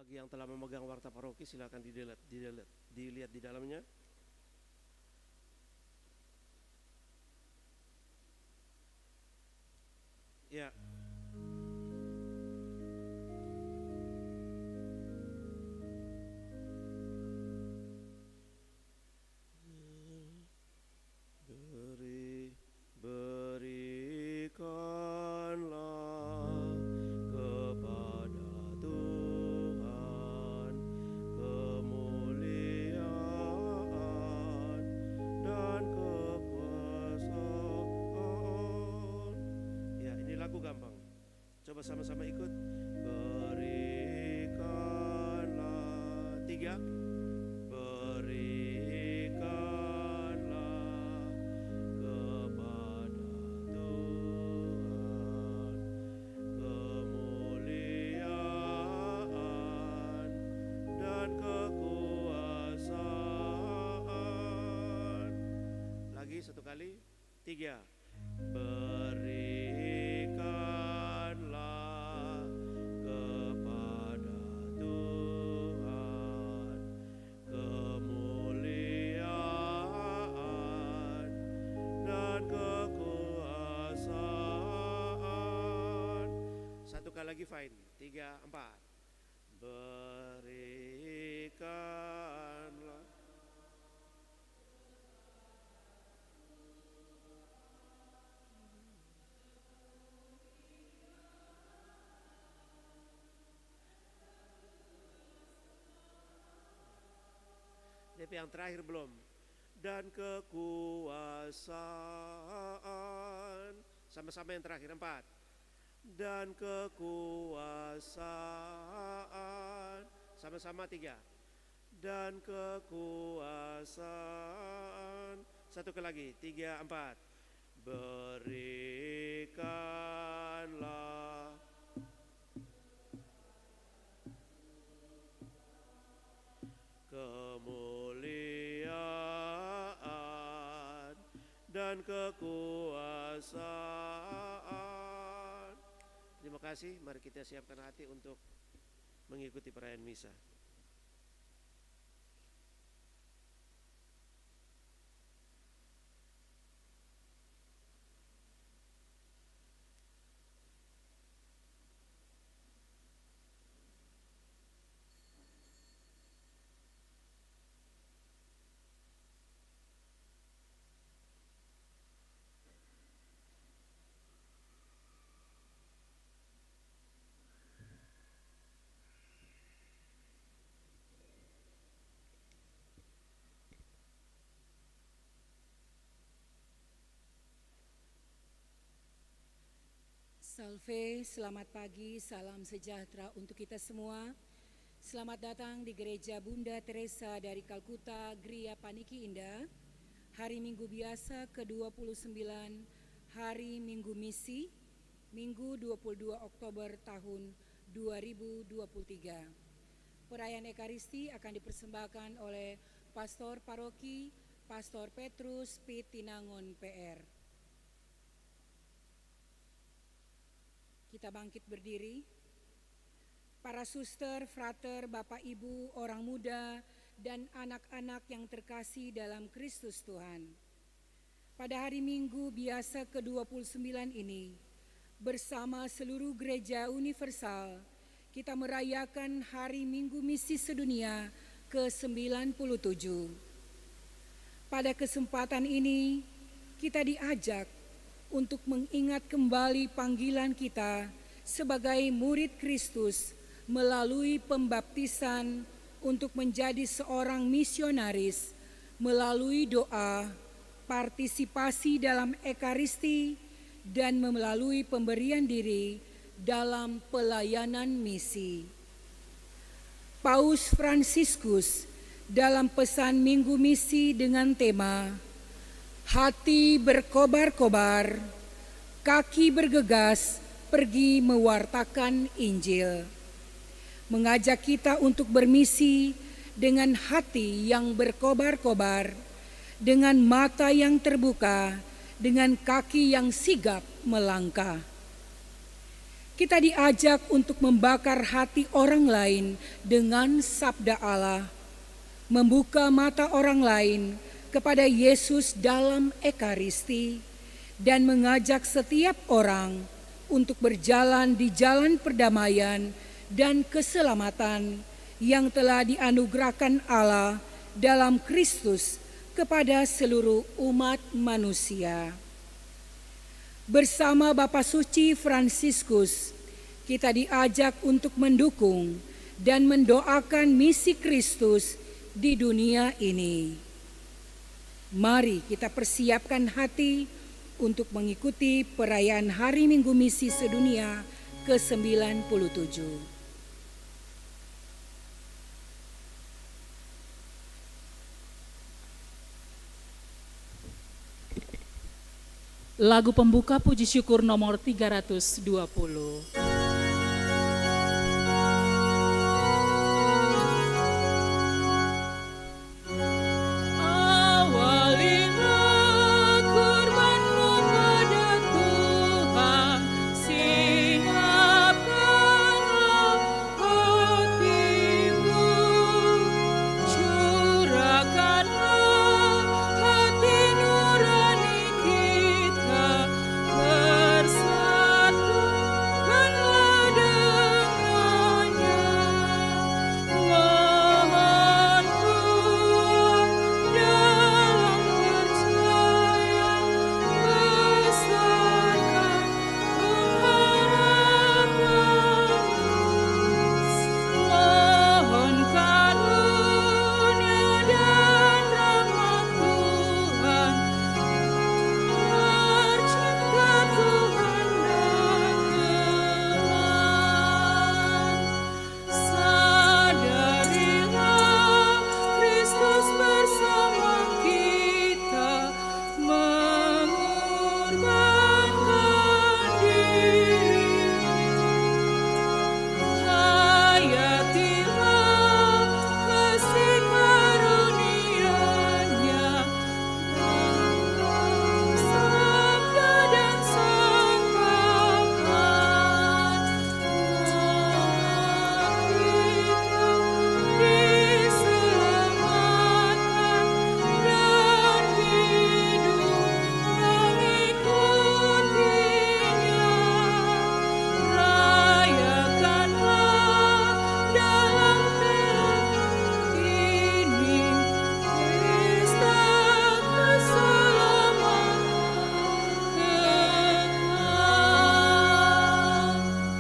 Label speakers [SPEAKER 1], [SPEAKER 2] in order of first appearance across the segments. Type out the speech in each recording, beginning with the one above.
[SPEAKER 1] Bagi yang telah memegang warta paroki, silakan dilihat di dalamnya. Ya. Berikanlah kepada Tuhan kemuliaan dan kekuasaan. Ya, ini lagu gampang. Coba sama-sama ikut. Berikanlah. 3. Satu kali, 3. Berikanlah kepada Tuhan kemuliaan dan kekuasaan. Satu kali lagi, fine. 3, 4. Berikanlah. DP yang terakhir belum. Dan kekuasaan. Sama-sama yang terakhir, 4. Dan kekuasaan. Sama-sama 3. Dan kekuasaan. Satu kali lagi, 3, 4. Berikanlah kemuliaan dan kekuasaan. Terima kasih, mari kita siapkan hati untuk mengikuti perayaan misa.
[SPEAKER 2] Salve, selamat pagi, salam sejahtera untuk kita semua. Selamat datang di Gereja Bunda Teresa dari Kalkuta, Gria Paniki Indah. Hari Minggu biasa ke-29, Hari Minggu Misi, Minggu 22 Oktober tahun 2023. Perayaan Ekaristi akan dipersembahkan oleh Pastor Paroki, Pastor Petrus Pitinangon PR. Kita bangkit berdiri. Para suster, frater, bapak ibu, orang muda, dan anak-anak yang terkasih dalam Kristus Tuhan. Pada hari Minggu biasa ke-29 ini, bersama seluruh gereja universal, kita merayakan Hari Minggu Misi Sedunia ke-97. Pada kesempatan ini, kita diajak untuk mengingat kembali panggilan kita sebagai murid Kristus melalui pembaptisan untuk menjadi seorang misionaris, melalui doa, partisipasi dalam Ekaristi, dan melalui pemberian diri dalam pelayanan misi. Paus Fransiskus dalam pesan Minggu Misi dengan tema Hati berkobar-kobar, kaki bergegas, pergi mewartakan Injil. Mengajak kita untuk bermisi dengan hati yang berkobar-kobar, dengan mata yang terbuka, dengan kaki yang sigap melangkah. Kita diajak untuk membakar hati orang lain dengan sabda Allah, membuka mata orang lain kepada Yesus dalam Ekaristi, dan mengajak setiap orang untuk berjalan di jalan perdamaian dan keselamatan yang telah dianugerahkan Allah dalam Kristus kepada seluruh umat manusia. Bersama Bapak Suci Fransiskus, kita diajak untuk mendukung dan mendoakan misi Kristus di dunia ini. Mari kita persiapkan hati untuk mengikuti perayaan Hari Minggu Misi Sedunia ke-97.
[SPEAKER 3] Lagu pembuka puji syukur nomor 320.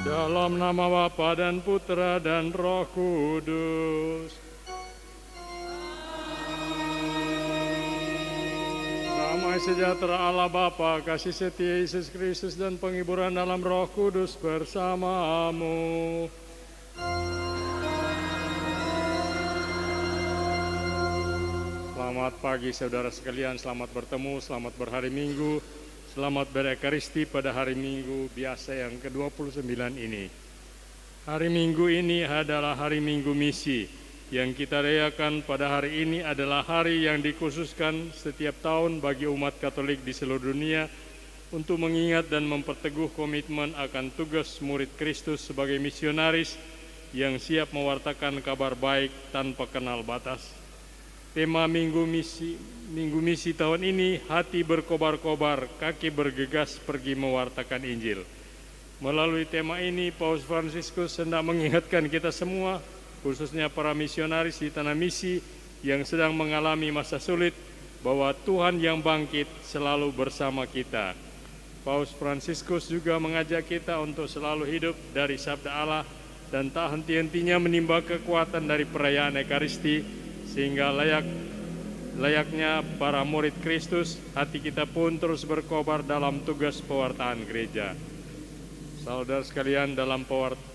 [SPEAKER 4] Dalam nama Bapa dan Putra dan Roh Kudus. Damai sejahtera Allah Bapa, kasih setia Yesus Kristus dan penghiburan dalam Roh Kudus bersamamu. Selamat pagi saudara sekalian, selamat bertemu, selamat berhari Minggu. Selamat berekaristi pada hari Minggu biasa yang ke-29 ini. Hari Minggu ini adalah hari Minggu Misi. Yang kita rayakan pada hari ini adalah hari yang dikhususkan setiap tahun bagi umat Katolik di seluruh dunia untuk mengingat dan memperteguh komitmen akan tugas murid Kristus sebagai misionaris yang siap mewartakan kabar baik tanpa kenal batas. Tema Minggu Misi tahun ini, hati berkobar-kobar, kaki bergegas pergi mewartakan Injil. Melalui tema ini, Paus Fransiskus hendak mengingatkan kita semua, khususnya para misionaris di tanah misi yang sedang mengalami masa sulit, bahwa Tuhan yang bangkit selalu bersama kita. Paus Fransiskus juga mengajak kita untuk selalu hidup dari sabda Allah dan tak henti-hentinya menimba kekuatan dari perayaan Ekaristi, sehingga layaknya para murid Kristus, hati kita pun terus berkobar dalam tugas pewartaan gereja. Saudara sekalian, dalam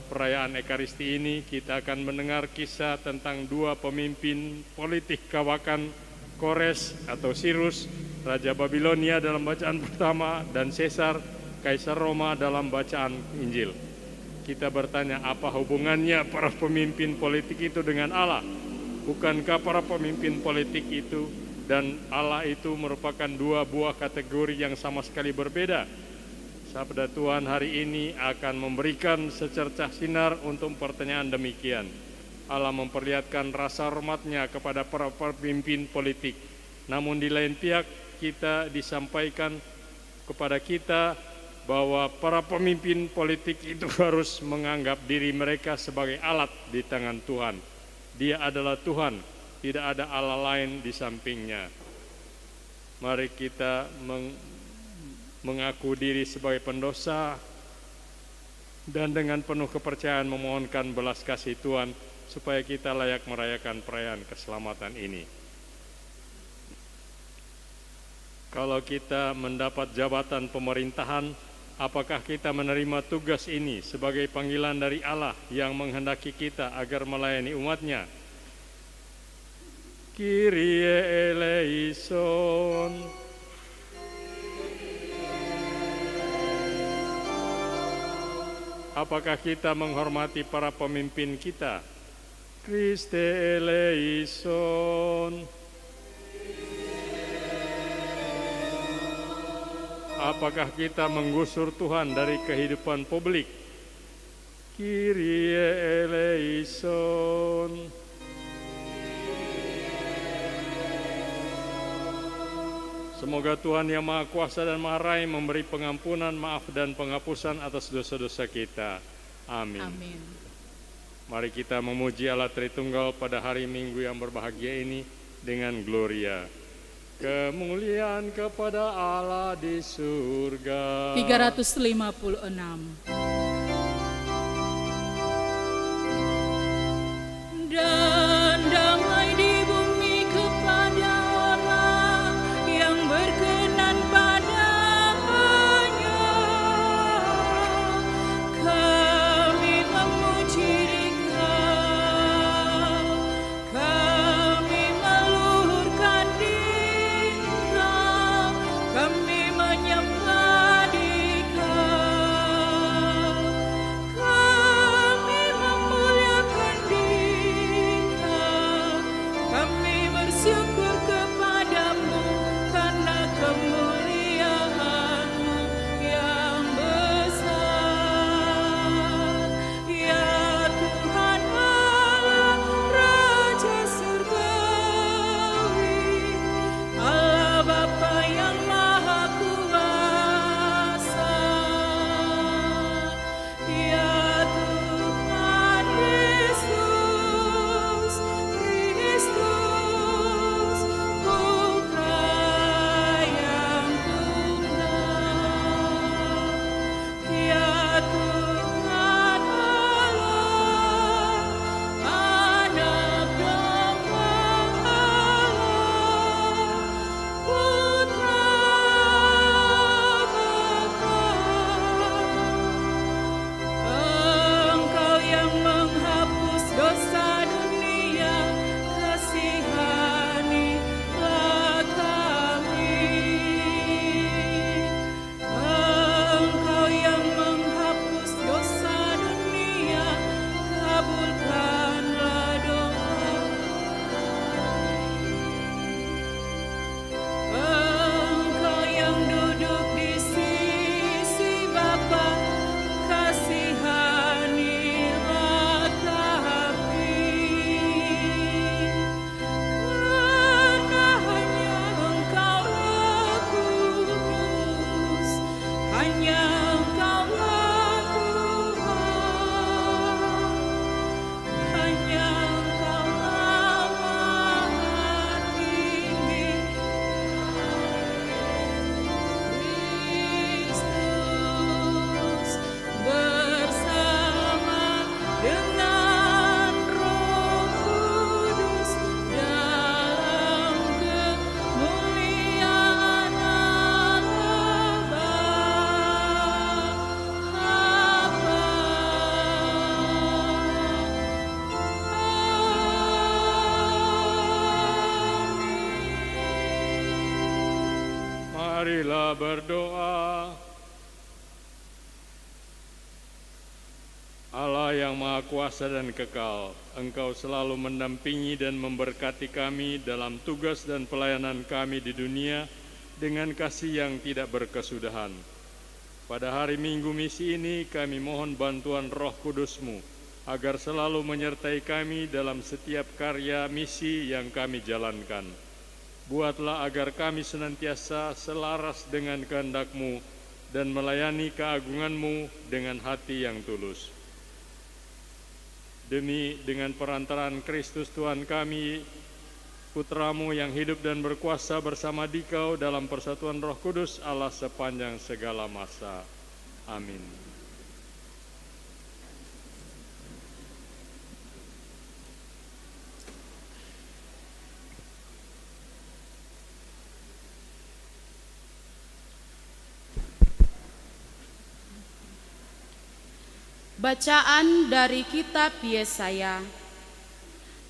[SPEAKER 4] perayaan Ekaristi ini kita akan mendengar kisah tentang dua pemimpin politik kawakan, Kores atau Sirus, Raja Babilonia dalam bacaan pertama, dan Caesar, Kaisar Roma dalam bacaan Injil. Kita bertanya, apa hubungannya para pemimpin politik itu dengan Allah? Bukankah para pemimpin politik itu dan Allah itu merupakan dua buah kategori yang sama sekali berbeda? Sabda Tuhan hari ini akan memberikan secercah sinar untuk pertanyaan demikian. Allah memperlihatkan rasa hormat-Nya kepada para pemimpin politik. Namun di lain pihak kita disampaikan kepada kita bahwa para pemimpin politik itu harus menganggap diri mereka sebagai alat di tangan Tuhan. Dia adalah Tuhan, tidak ada Allah lain di sampingnya. Mari kita mengaku diri sebagai pendosa dan dengan penuh kepercayaan memohonkan belas kasih Tuhan supaya kita layak merayakan perayaan keselamatan ini. Kalau kita mendapat jabatan pemerintahan, apakah kita menerima tugas ini sebagai panggilan dari Allah yang menghendaki kita agar melayani umat-Nya? Kyrie eleison. Apakah kita menghormati para pemimpin kita? Christe eleison. Apakah kita menggusur Tuhan dari kehidupan publik? Kyrie eleison. Semoga Tuhan yang Maha Kuasa dan Maha Rai memberi pengampunan, maaf dan penghapusan atas dosa-dosa kita. Amin.
[SPEAKER 3] Amin.
[SPEAKER 4] Mari kita memuji Allah Tritunggal pada hari Minggu yang berbahagia ini dengan gloria. Kemuliaan kepada Allah di surga.
[SPEAKER 3] 356. Dan damai di bumi kepada orang yang berkenan padanya. Kami memuji Dikau, kami meluhurkan Dikau, kami menyembah Dikau, kami memuliakan Dikau, kami bersyukur kepadamu karena kemuliaan-Mu yang besar. Ya Tuhan Allah, Raja Surgawi, Allah Bapa yang Maha Kuasa. Ya Tuhan Yesus Kristus, Putra yang tunggal. Ya Tuhan Allah, Anak Domba Allah, Putra Bapa. Engkau yang menghapus dosa dunia, kasihanilah kami. Engkau yang menghapus dosa dunia, kabulkanlah doa. Engkau yang duduk di sisi Bapa, kasihanilah kami. Karena hanya Engkaulah kudus, hanya Engkaulah Tuhan, hanya Engkaulah Maha Tinggi. Kristus bersama dengan Roh Kudus dalam kemuliaan Allah Bapa.
[SPEAKER 4] Marilah berdoa. Allah yang Maha Kuasa dan Kekal, Engkau selalu mendampingi dan memberkati kami dalam tugas dan pelayanan kami di dunia dengan kasih yang tidak berkesudahan. Pada hari Minggu misi ini kami mohon bantuan Roh Kudus-Mu agar selalu menyertai kami dalam setiap karya misi yang kami jalankan. Buatlah agar kami senantiasa selaras dengan kehendak-Mu dan melayani keagungan-Mu dengan hati yang tulus. Demi dengan perantaraan Kristus Tuhan kami, Putra-Mu yang hidup dan berkuasa bersama Dikau dalam persatuan Roh Kudus Allah sepanjang segala masa. Amin.
[SPEAKER 5] Bacaan dari kitab Yesaya.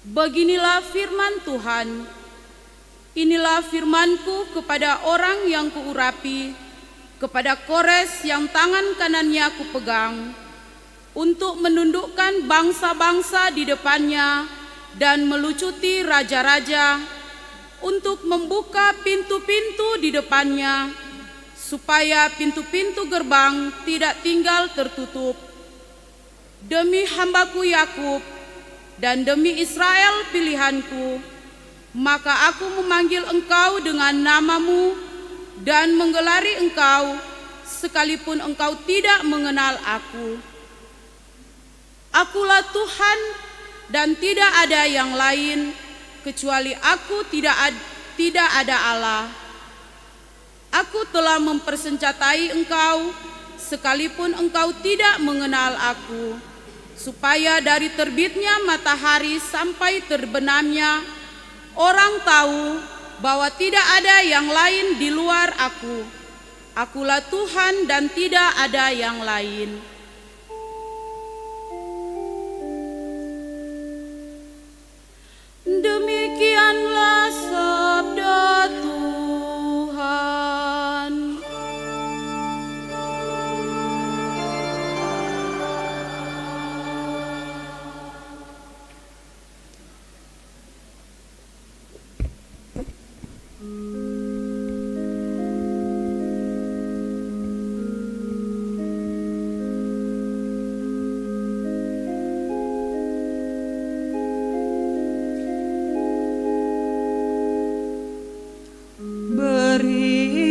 [SPEAKER 5] Beginilah firman Tuhan, inilah firman-Ku kepada orang yang kuurapi, kepada Kores yang tangan kanannya kupegang, untuk menundukkan bangsa-bangsa di depannya dan melucuti raja-raja, untuk membuka pintu-pintu di depannya, supaya pintu-pintu gerbang tidak tinggal tertutup. Demi hambaku Yakub dan demi Israel pilihanku, maka aku memanggil engkau dengan namamu dan menggelari engkau, sekalipun engkau tidak mengenal aku. Akulah Tuhan dan tidak ada yang lain, kecuali aku tidak ada Allah. Aku telah mempersenjatai engkau, sekalipun engkau tidak mengenal aku, supaya dari terbitnya matahari sampai terbenamnya, orang tahu bahwa tidak ada yang lain di luar aku. Akulah Tuhan dan tidak ada yang lain. Demikianlah sabda Tuhan.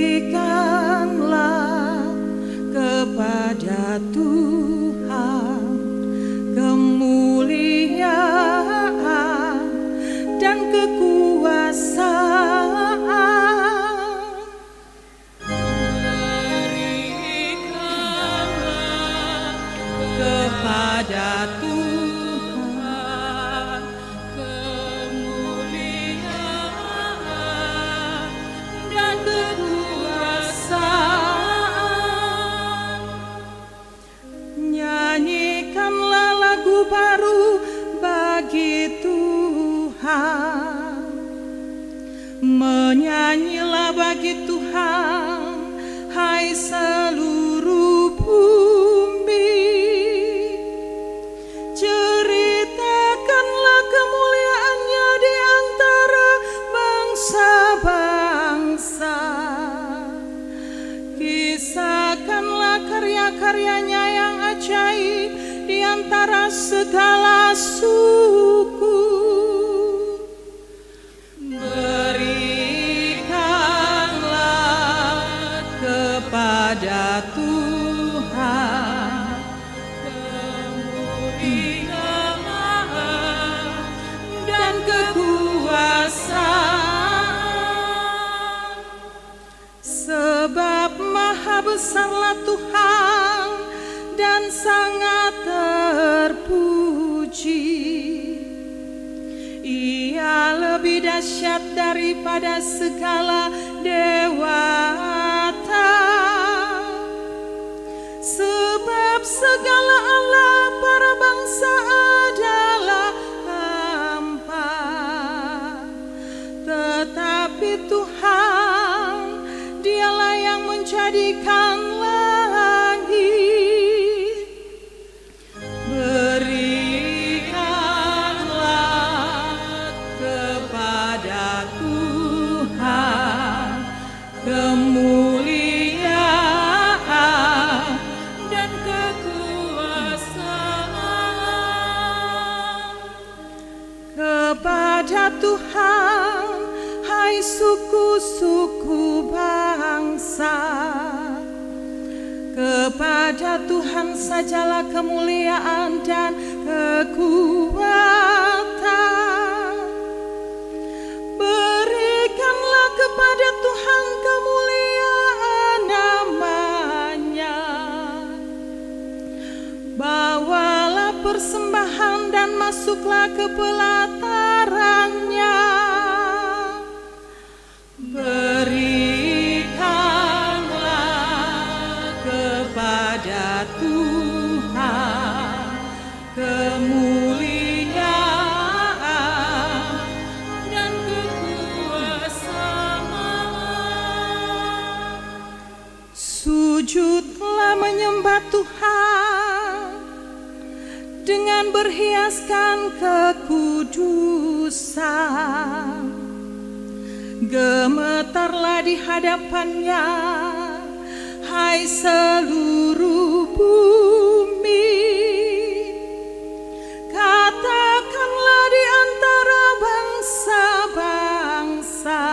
[SPEAKER 3] Berikanlah kepada Tuhan kemuliaan dan kekuasaan. Berikanlah kepada Tuhan kemuliaan dan kekuasaan. Nyanyikanlah lagu baru bagi Tuhan, menyanyilah bagi Tuhan, hai seluruh bumi. Ceritakanlah kemuliaannya di antara bangsa-bangsa. Kisahkanlah karya-karyanya yang ajaib di antara segala suku. Berikanlah kepada Tuhan kemuliaan dan kekuasaan. Sebab maha besarlah Tuhan dan sangat terpuji. Ia lebih dahsyat daripada segala dewata. Sebab segala Allah para bangsa adalah hampa, tetapi Tuhan, Dialah yang menjadikan langit. Berikanlah kepada Tuhan kemuliaan Tuhan, hai suku-suku bangsa. Kepada Tuhan sajalah kemuliaan dan kekuatan. Berikanlah kepada Tuhan kemuliaan namanya. Bawalah persembahan dan masuklah ke pelatarannya. Berikanlah kepada Tuhan kemuliaan dan kekuasaan. Sujudlah menyembah Tuhan dengan berhiaskan kekudusan. Gemetarlah di hadapannya, hai seluruh bumi. Katakanlah di antara bangsa-bangsa,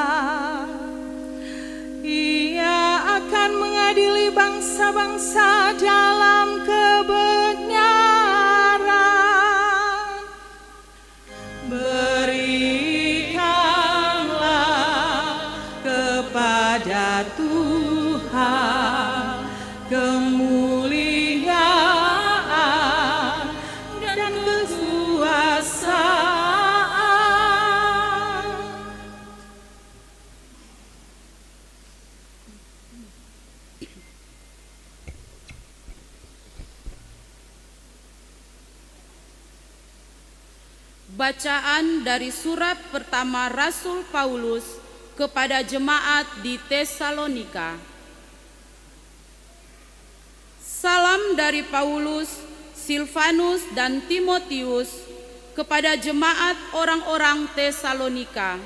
[SPEAKER 3] Ia akan mengadili bangsa-bangsa dalam kebenaran. Kepada Tuhan kemuliaan dan kekuasaan.
[SPEAKER 5] Bacaan dari surat pertama Rasul Paulus kepada jemaat di Tesalonika. Salam dari Paulus, Silvanus dan Timotius kepada jemaat orang-orang Tesalonika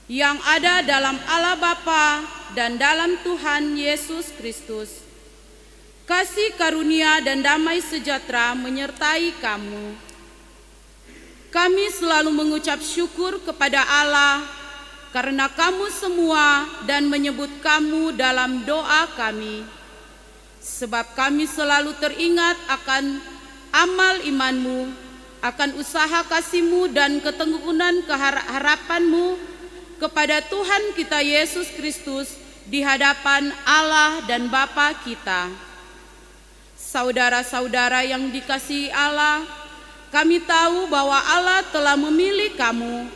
[SPEAKER 5] yang ada dalam Allah Bapa dan dalam Tuhan Yesus Kristus. Kasih karunia dan damai sejahtera menyertai kamu. Kami selalu mengucap syukur kepada Allah karena kamu semua dan menyebut kamu dalam doa kami. Sebab kami selalu teringat akan amal imanmu, akan usaha kasihmu dan ketekunan keharapanmu kepada Tuhan kita Yesus Kristus di hadapan Allah dan Bapa kita. Saudara-saudara yang dikasihi Allah, kami tahu bahwa Allah telah memilih kamu,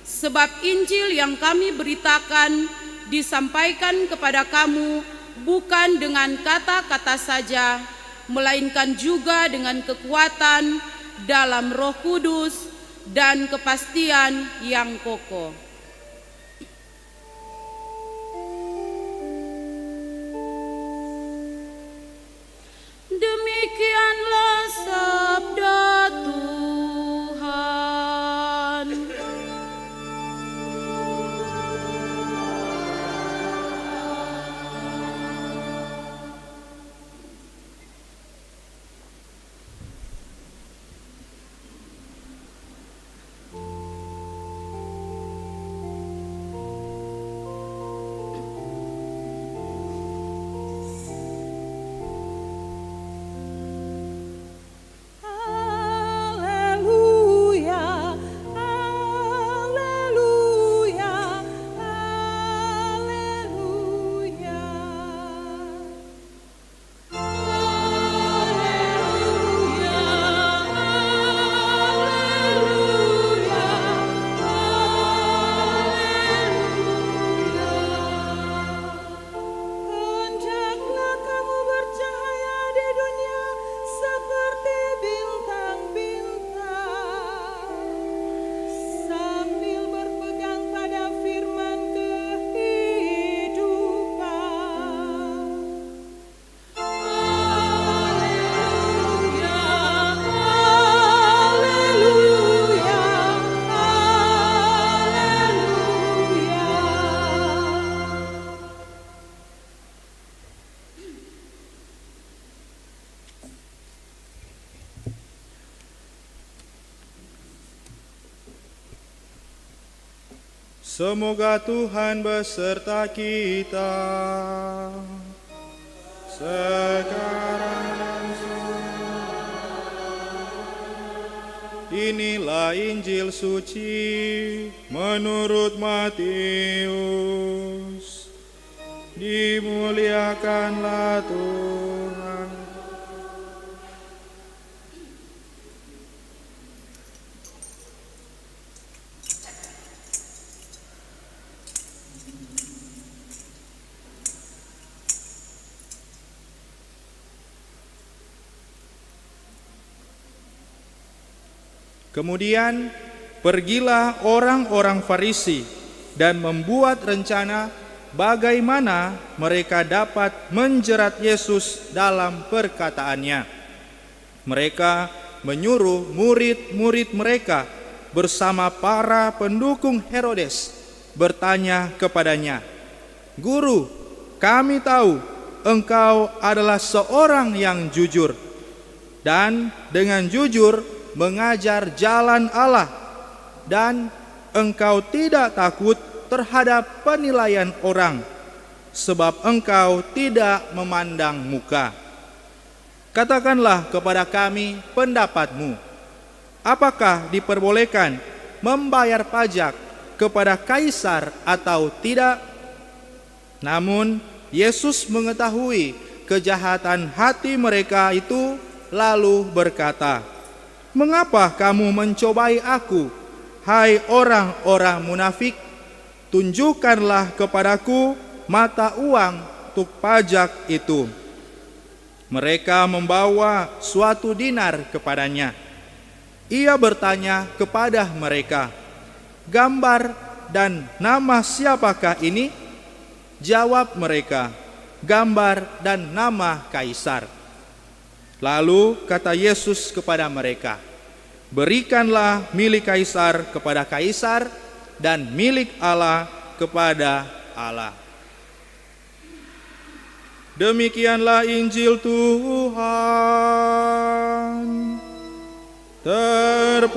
[SPEAKER 5] sebab Injil yang kami beritakan disampaikan kepada kamu bukan dengan kata-kata saja, melainkan juga dengan kekuatan dalam Roh Kudus dan kepastian yang kokoh. Demikianlah sabda Tuhan.
[SPEAKER 6] Semoga Tuhan beserta kita sekarang dan Inilah Injil suci menurut Matius. Dimuliakanlah Tuhan. Kemudian pergilah orang-orang Farisi dan membuat rencana bagaimana mereka dapat menjerat Yesus dalam perkataannya. Mereka menyuruh murid-murid mereka bersama para pendukung Herodes bertanya kepadanya, "Guru, kami tahu engkau adalah seorang yang jujur dan dengan jujur mengajar jalan Allah, dan engkau tidak takut terhadap penilaian orang, sebab engkau tidak memandang muka. Katakanlah kepada kami pendapatmu, apakah diperbolehkan membayar pajak kepada kaisar atau tidak?" Namun Yesus mengetahui kejahatan hati mereka itu, lalu berkata, "Mengapa kamu mencobai aku, hai orang-orang munafik? Tunjukkanlah kepadaku mata uang untuk pajak itu." Mereka membawa suatu dinar kepadanya. Ia bertanya kepada mereka, "Gambar dan nama siapakah ini?" Jawab mereka, "Gambar dan nama Kaisar." Lalu kata Yesus kepada mereka, "Berikanlah milik Kaisar kepada Kaisar dan milik Allah kepada Allah." Demikianlah Injil Tuhan. Terpujilah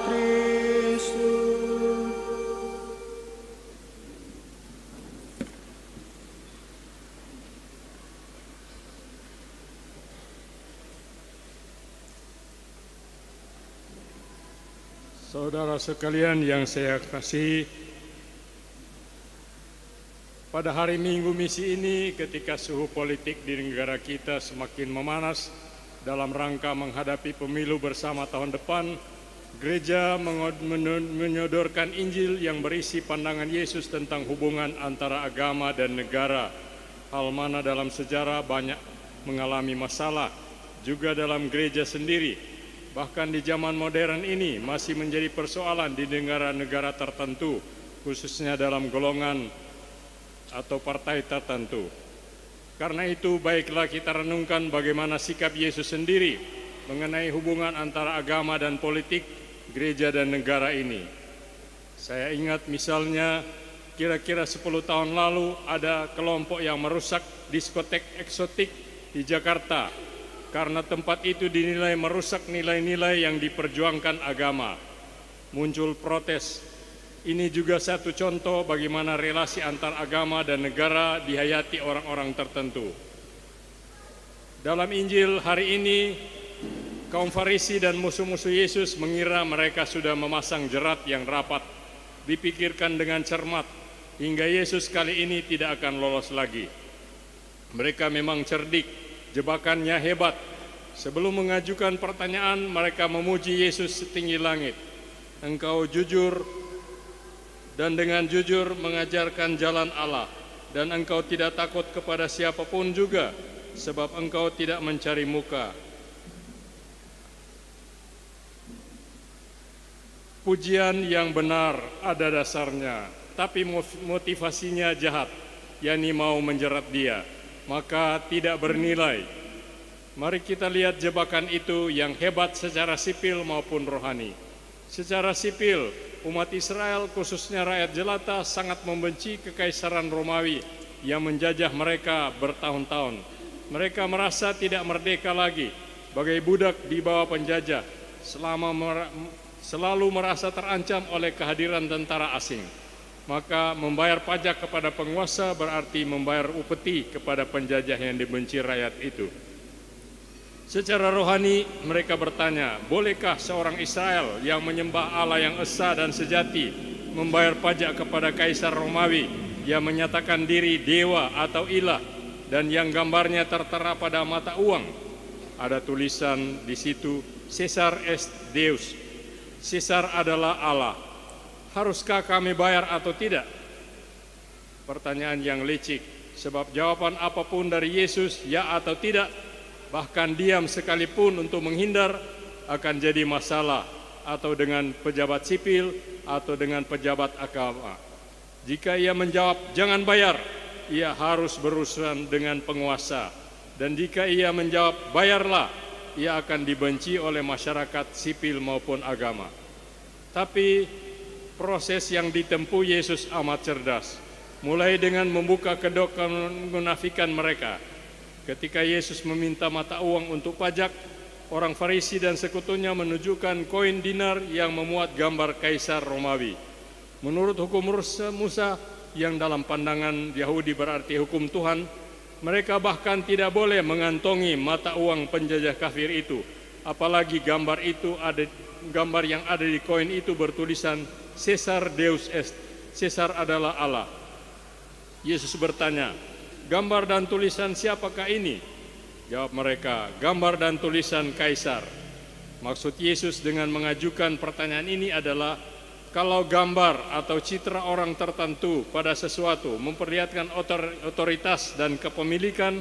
[SPEAKER 6] Kristus.
[SPEAKER 4] Saudara sekalian yang saya kasihi, pada hari Minggu misi ini ketika suhu politik di negara kita semakin memanas dalam rangka menghadapi pemilu bersama tahun depan, gereja menyodorkan Injil yang berisi pandangan Yesus tentang hubungan antara agama dan negara, hal mana dalam sejarah banyak mengalami masalah, juga dalam gereja sendiri. Bahkan di zaman modern ini masih menjadi persoalan di negara-negara tertentu, khususnya dalam golongan atau partai tertentu. Karena itu baiklah kita renungkan bagaimana sikap Yesus sendiri mengenai hubungan antara agama dan politik, gereja dan negara ini. Saya ingat misalnya kira-kira 10 tahun lalu ada kelompok yang merusak diskotek eksotik di Jakarta karena tempat itu dinilai merusak nilai-nilai yang diperjuangkan agama. Muncul protes. Ini juga satu contoh bagaimana relasi antar agama dan negara dihayati orang-orang tertentu. Dalam Injil hari ini, kaum Farisi dan musuh-musuh Yesus mengira mereka sudah memasang jerat yang rapat, dipikirkan dengan cermat, hingga Yesus kali ini tidak akan lolos lagi. Mereka memang cerdik, jebakannya hebat. Sebelum mengajukan pertanyaan, mereka memuji Yesus setinggi langit. "Engkau jujur dan dengan jujur mengajarkan jalan Allah, dan engkau tidak takut kepada siapapun juga, sebab engkau tidak mencari muka." Pujian yang benar ada dasarnya, tapi motivasinya jahat, yakni mau menjerat dia, maka tidak bernilai. Mari kita lihat jebakan itu yang hebat secara sipil maupun rohani. Secara sipil, umat Israel khususnya rakyat jelata sangat membenci kekaisaran Romawi yang menjajah mereka bertahun-tahun. Mereka merasa tidak merdeka lagi, bagai budak di bawah penjajah. selalu merasa terancam oleh kehadiran tentara asing. Maka membayar pajak kepada penguasa berarti membayar upeti kepada penjajah yang dibenci rakyat itu. Secara rohani mereka bertanya, bolehkah seorang Israel yang menyembah Allah yang esa dan sejati membayar pajak kepada Kaisar Romawi yang menyatakan diri dewa atau ilah dan yang gambarnya tertera pada mata uang? Ada tulisan di situ, Caesar est Deus, Caesar adalah Allah. Haruskah kami bayar atau tidak? Pertanyaan yang licik, sebab jawaban apapun dari Yesus, ya atau tidak, bahkan diam sekalipun untuk menghindar, akan jadi masalah, atau dengan pejabat sipil, atau dengan pejabat agama. Jika ia menjawab, jangan bayar, ia harus berurusan dengan penguasa. Dan jika ia menjawab, bayarlah, ia akan dibenci oleh masyarakat sipil maupun agama. Tapi proses yang ditempuh Yesus amat cerdas, mulai dengan membuka kedok kemunafikan mereka. Ketika Yesus meminta mata uang untuk pajak, orang Farisi dan sekutunya menunjukkan koin dinar yang memuat gambar Kaisar Romawi. Menurut hukum Musa, yang dalam pandangan Yahudi berarti hukum Tuhan, mereka bahkan tidak boleh mengantongi mata uang penjajah kafir itu, apalagi gambar yang ada di koin itu bertulisan Caesar Deus est, Caesar adalah Allah. Yesus bertanya, gambar dan tulisan siapakah ini? Jawab mereka, gambar dan tulisan Kaisar. Maksud Yesus dengan mengajukan pertanyaan ini adalah, kalau gambar atau citra orang tertentu pada sesuatu memperlihatkan otoritas dan kepemilikan,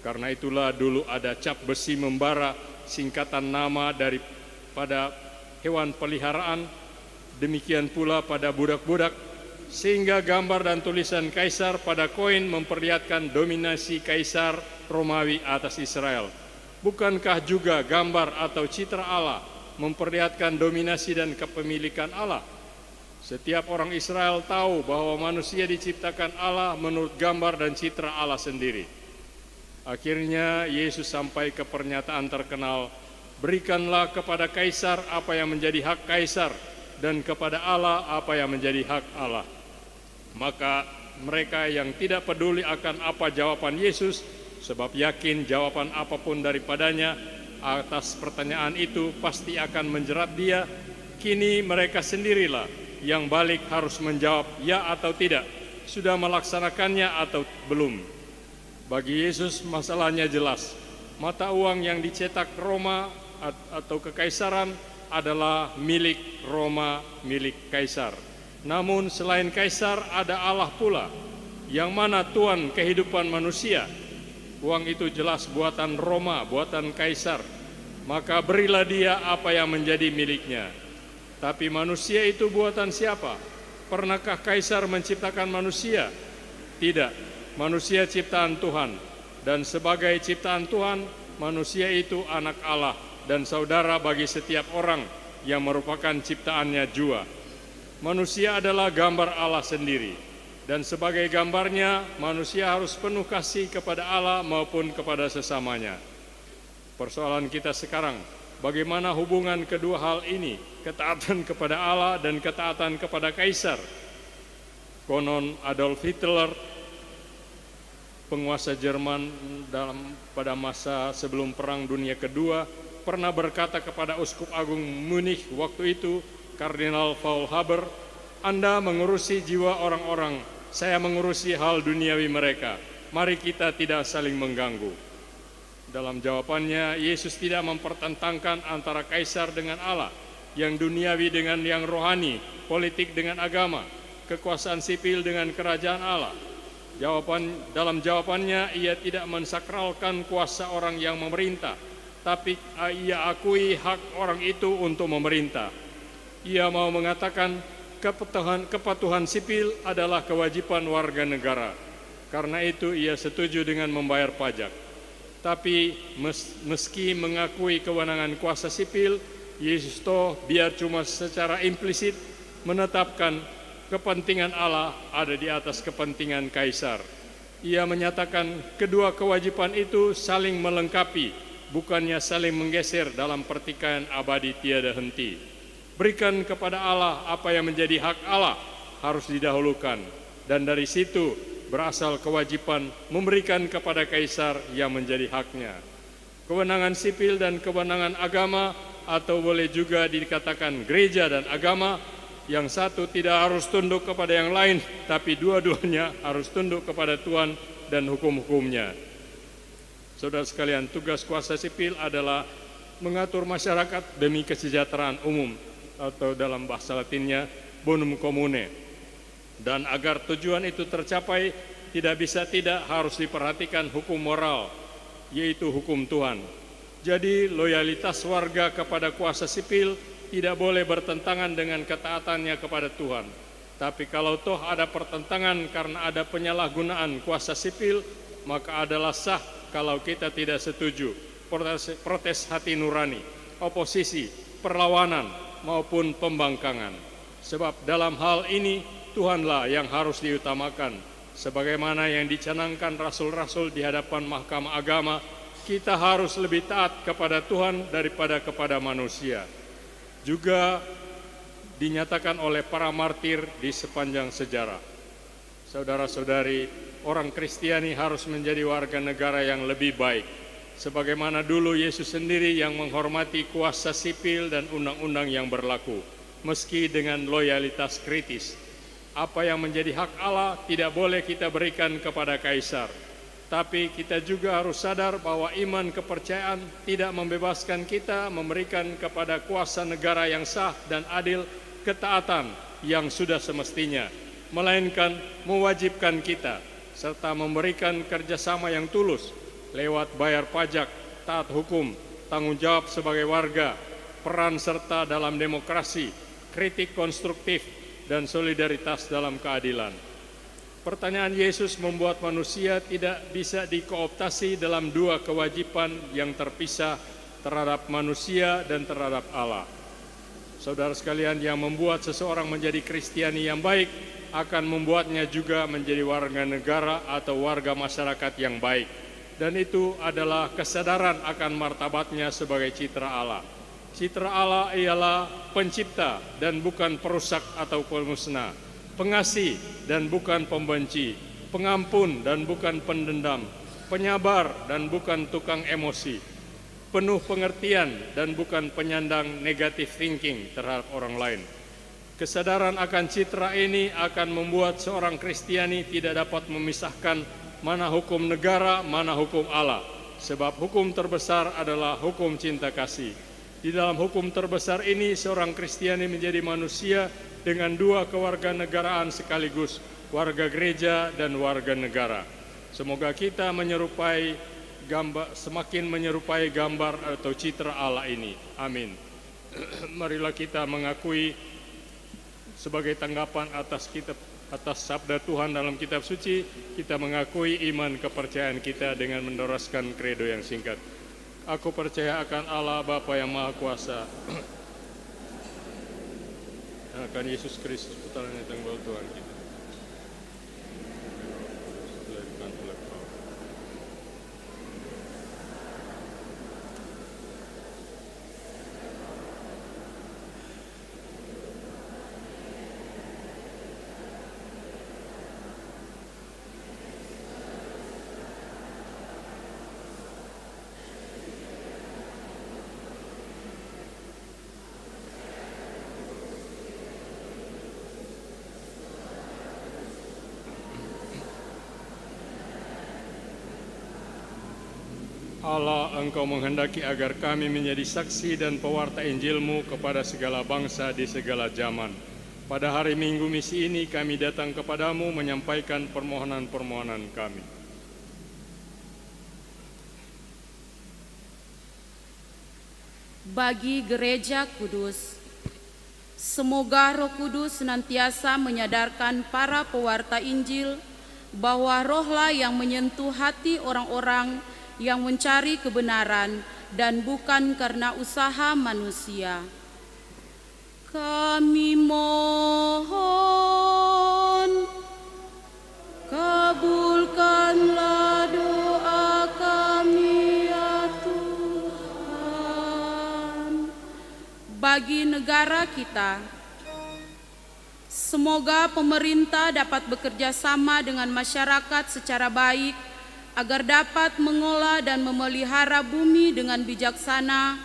[SPEAKER 4] karena itulah dulu ada cap besi membara, singkatan nama daripada hewan peliharaan, demikian pula pada budak-budak, sehingga gambar dan tulisan Kaisar pada koin memperlihatkan dominasi Kaisar Romawi atas Israel. Bukankah juga gambar atau citra Allah memperlihatkan dominasi dan kepemilikan Allah? Setiap orang Israel tahu bahwa manusia diciptakan Allah menurut gambar dan citra Allah sendiri. Akhirnya Yesus sampai ke pernyataan terkenal, berikanlah kepada Kaisar apa yang menjadi hak Kaisar, dan kepada Allah apa yang menjadi hak Allah. Maka mereka yang tidak peduli akan apa jawaban Yesus, sebab yakin jawaban apapun daripadanya atas pertanyaan itu pasti akan menjerat dia, kini mereka sendirilah yang balik harus menjawab ya atau tidak, sudah melaksanakannya atau belum. Bagi Yesus masalahnya jelas, mata uang yang dicetak Roma atau kekaisaran adalah milik Roma, milik Kaisar. Namun selain Kaisar ada Allah pula, yang mana Tuan kehidupan manusia. Uang itu jelas buatan Roma, buatan Kaisar. Maka berilah dia apa yang menjadi miliknya. Tapi manusia itu buatan siapa? Pernahkah Kaisar menciptakan manusia? Tidak, manusia ciptaan Tuhan. Dan sebagai ciptaan Tuhan, manusia itu anak Allah dan saudara bagi setiap orang yang merupakan ciptaannya jua. Manusia adalah gambar Allah sendiri, dan sebagai gambarnya, manusia harus penuh kasih kepada Allah maupun kepada sesamanya. Persoalan kita sekarang, bagaimana hubungan kedua hal ini, ketaatan kepada Allah dan ketaatan kepada Kaisar? Konon Adolf Hitler, penguasa Jerman pada masa sebelum Perang Dunia Kedua, pernah berkata kepada Uskup Agung Munich waktu itu, Kardinal Paul Haber, Anda mengurusi jiwa orang-orang, saya mengurusi hal duniawi mereka. Mari kita tidak saling mengganggu. Dalam jawabannya, Yesus tidak mempertentangkan antara Kaisar dengan Allah, yang duniawi dengan yang rohani, politik dengan agama, kekuasaan sipil dengan kerajaan Allah. Dalam jawabannya, ia tidak mensakralkan kuasa orang yang memerintah, tapi ia akui hak orang itu untuk memerintah. Ia mau mengatakan kepatuhan sipil adalah kewajiban warga negara. Karena itu ia setuju dengan membayar pajak. Tapi meski mengakui kewenangan kuasa sipil, Yesus toh biar cuma secara implisit menetapkan kepentingan Allah ada di atas kepentingan Kaisar. Ia menyatakan kedua kewajiban itu saling melengkapi, bukannya saling menggeser dalam pertikaian abadi tiada henti. Berikan kepada Allah apa yang menjadi hak Allah harus didahulukan. Dan dari situ berasal kewajiban memberikan kepada kaisar yang menjadi haknya. Kewenangan sipil dan kewenangan agama, atau boleh juga dikatakan gereja dan agama, yang satu tidak harus tunduk kepada yang lain, tapi dua-duanya harus tunduk kepada Tuhan dan hukum-hukumnya. Saudara sekalian, tugas kuasa sipil adalah mengatur masyarakat demi kesejahteraan umum, atau dalam bahasa Latinnya bonum commune. Dan agar tujuan itu tercapai, tidak harus diperhatikan hukum moral, yaitu hukum Tuhan. Jadi loyalitas warga kepada kuasa sipil tidak boleh bertentangan dengan ketaatannya kepada Tuhan. Tapi kalau toh ada pertentangan karena ada penyalahgunaan kuasa sipil, maka adalah sah kalau kita tidak setuju. Protes hati nurani, oposisi, perlawanan, maupun pembangkangan. Sebab dalam hal ini Tuhanlah yang harus diutamakan. Sebagaimana yang dicanangkan rasul-rasul di hadapan mahkamah agama, kita harus lebih taat kepada Tuhan daripada kepada manusia. Juga dinyatakan oleh para martir di sepanjang sejarah. Saudara-saudari, orang Kristiani harus menjadi warga negara yang lebih baik. Sebagaimana dulu Yesus sendiri yang menghormati kuasa sipil dan undang-undang yang berlaku, meski dengan loyalitas kritis. Apa yang menjadi hak Allah tidak boleh kita berikan kepada kaisar. Tapi kita juga harus sadar bahwa iman kepercayaan tidak membebaskan kita memberikan kepada kuasa negara yang sah dan adil ketaatan yang sudah semestinya, melainkan mewajibkan kita serta memberikan kerjasama yang tulus lewat bayar pajak, taat hukum, tanggung jawab sebagai warga, peran serta dalam demokrasi, kritik konstruktif, dan solidaritas dalam keadilan. Pertanyaan Yesus membuat manusia tidak bisa dikooptasi dalam dua kewajiban yang terpisah terhadap manusia dan terhadap Allah. Saudara sekalian, yang membuat seseorang menjadi Kristiani yang baik akan membuatnya juga menjadi warga negara atau warga masyarakat yang baik. Dan itu adalah kesadaran akan martabatnya sebagai citra Allah. Citra Allah ialah pencipta dan bukan perusak atau pemusnah, pengasih dan bukan pembenci, pengampun dan bukan pendendam, penyabar dan bukan tukang emosi, penuh pengertian dan bukan penyandang negative thinking terhadap orang lain. Kesadaran akan citra ini akan membuat seorang Kristiani tidak dapat memisahkan mana hukum negara, mana hukum Allah. Sebab hukum terbesar adalah hukum cinta kasih. Di dalam hukum terbesar ini, seorang Kristiani menjadi manusia dengan dua kewarganegaraan sekaligus, warga gereja dan warga negara. Semoga kita semakin menyerupai gambar atau citra Allah ini. Amin. Marilah kita mengakui sebagai tanggapan atas sabda Tuhan dalam kitab suci, kita mengakui iman kepercayaan kita dengan mendoraskan kredo yang singkat. Aku percaya akan Allah Bapa yang Maha Kuasa, akan Yesus Kristus Putra yang tunggal Tuhan kita. Allah, Engkau menghendaki agar kami menjadi saksi dan pewarta Injil-Mu kepada segala bangsa di segala zaman. Pada hari Minggu misi ini kami datang kepadamu menyampaikan permohonan-permohonan kami.
[SPEAKER 5] Bagi Gereja Kudus, semoga Roh Kudus senantiasa menyadarkan para pewarta Injil bahwa rohlah yang menyentuh hati orang-orang yang mencari kebenaran dan bukan karena usaha manusia. Kami mohon, kabulkanlah doa kami ya Tuhan. bagi negara kita. Semoga pemerintah dapat bekerja sama dengan masyarakat secara baik agar dapat mengolah dan memelihara bumi dengan bijaksana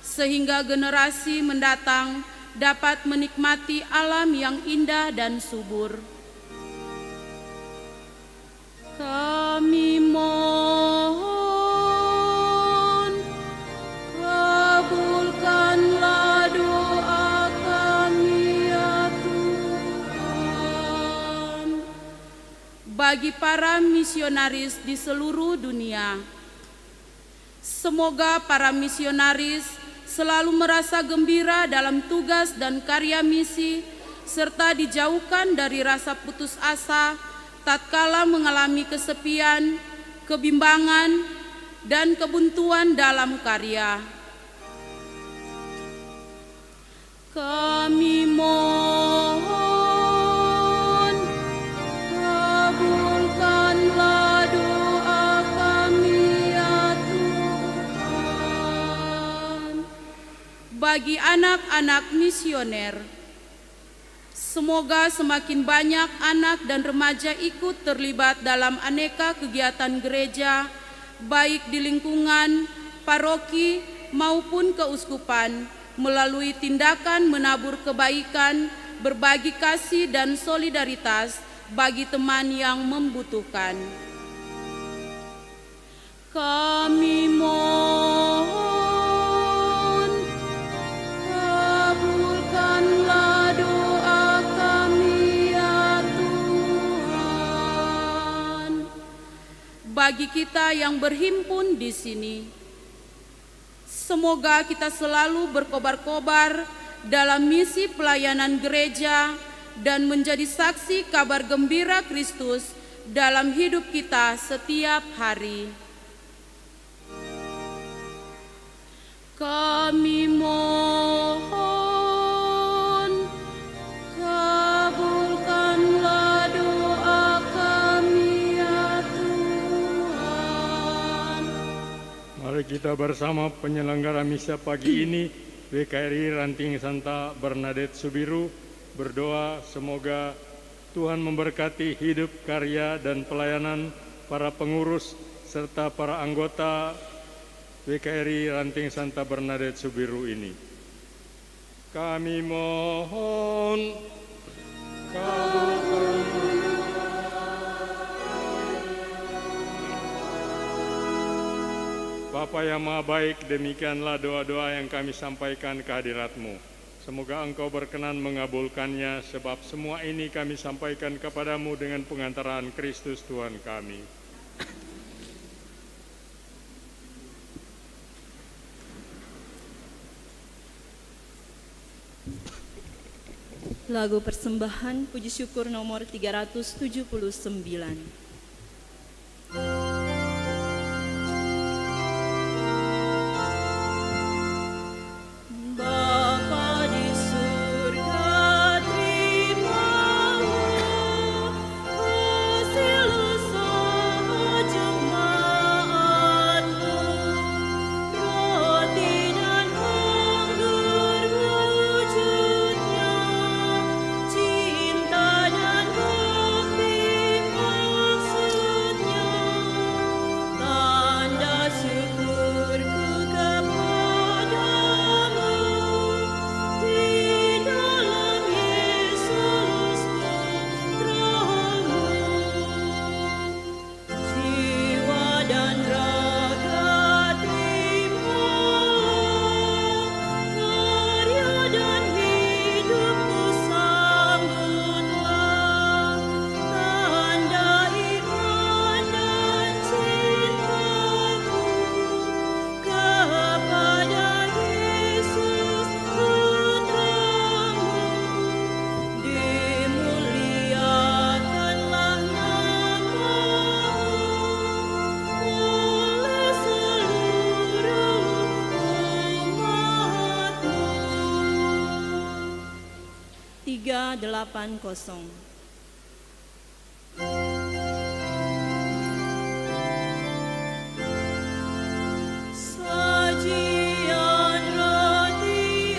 [SPEAKER 5] sehingga generasi mendatang dapat menikmati alam yang indah dan subur. Kami mohon, kabulkanlah doa kami ya Tuhan. Bagi para misionaris di seluruh dunia, semoga para misionaris selalu merasa gembira dalam tugas dan karya misi, serta dijauhkan dari rasa putus asa tatkala mengalami kesepian, kebimbangan, dan kebuntuan dalam karya. Kami mohon, kabulkanlah doa kami ya Tuhan. Bagi anak-anak misioner, semoga semakin banyak anak dan remaja ikut terlibat dalam aneka kegiatan gereja, baik di lingkungan, paroki, maupun keuskupan, melalui tindakan menabur kebaikan, berbagi kasih dan solidaritas bagi teman yang membutuhkan. Kami mohon, kabulkanlah doa kami ya Tuhan. Bagi kita yang berhimpun di sini, semoga kita selalu berkobar-kobar dalam misi pelayanan gereja dan menjadi saksi kabar gembira Kristus dalam hidup kita setiap hari. Kami mohon, kabulkanlah doa kami ya Tuhan.
[SPEAKER 4] Mari kita bersama penyelenggara misa pagi ini, WKRI Ranting Santa Bernadette Subiru, berdoa semoga Tuhan memberkati hidup, karya, dan pelayanan para pengurus serta para anggota WKRI Ranting Santa Bernadette Subiru ini. Kami mohon, kabulkan. Bapa yang Maha Baik, demikianlah doa-doa yang kami sampaikan ke hadirat-Mu. Semoga Engkau berkenan mengabulkannya, sebab semua ini kami sampaikan kepadamu dengan pengantaran Kristus Tuhan kami.
[SPEAKER 7] Lagu persembahan puji syukur nomor 379. Delapan kosong. Sajian roti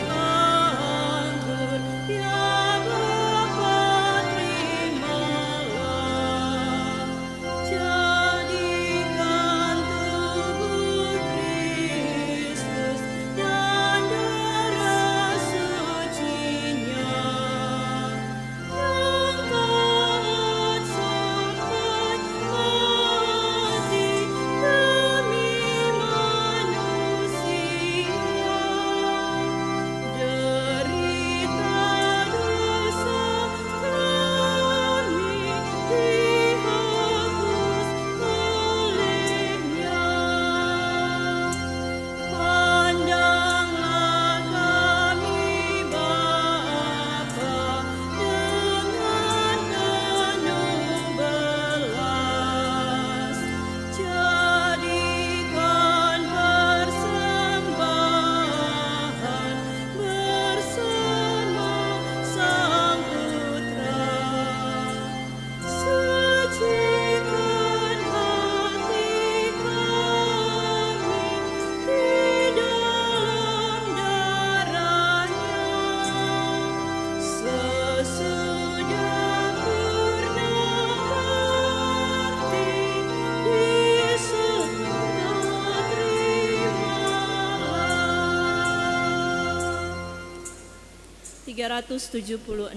[SPEAKER 7] 376.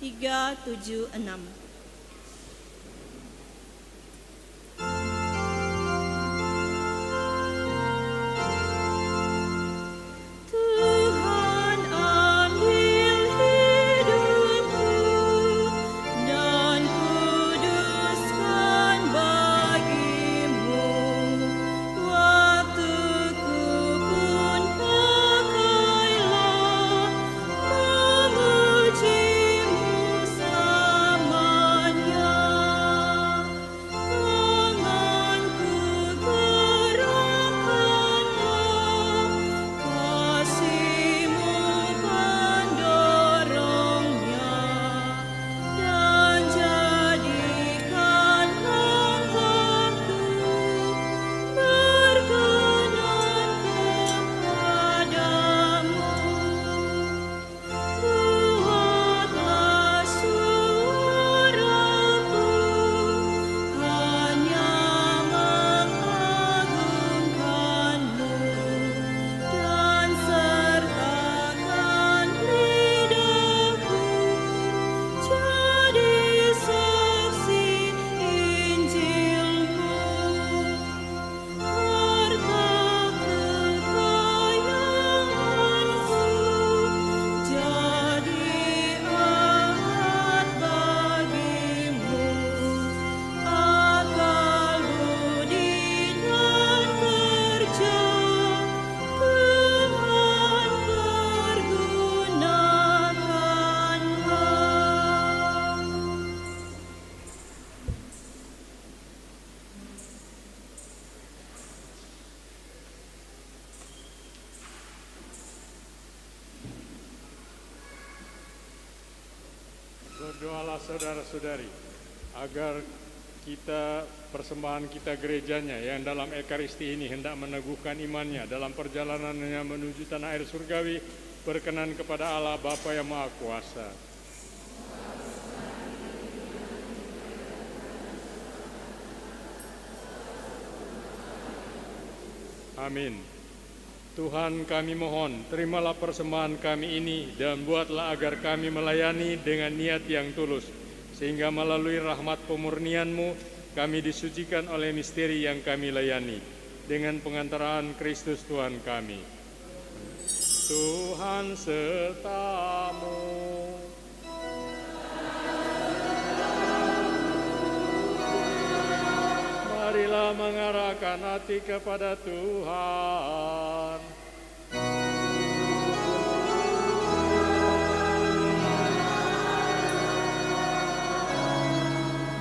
[SPEAKER 7] 376.
[SPEAKER 3] Tuhan ambil hidupku dan kuduskan bagimu. Waktuku pun pakailah memujimu selamanya. Tanganku gerakkanlah, kasih-Mu pendorongnya, dan jadikan langkahku berkenan kepadamu. Buatlah suaraku hanya mengagungkan-Mu, dan sertakan lidahku jadi saksi Injil-Mu. Harta kekayaanku jadi alat bagimu. Akal budi dan kerja Tuhan pergunakanlah.
[SPEAKER 4] Berdoalah saudara-saudari agar persembahan kita gerejanya yang dalam Ekaristi ini hendak meneguhkan imannya dalam perjalanannya menuju tanah air surgawi berkenan kepada Allah Bapa yang Maha Kuasa. Amin. Tuhan, kami mohon, terimalah persembahan kami ini dan buatlah agar kami melayani dengan niat yang tulus, sehingga melalui rahmat pemurnian-Mu kami disucikan oleh misteri yang kami layani dengan pengantaraan Kristus Tuhan kami. Tuhan serta-Mu. Marilah mengarahkan hati kepada Tuhan.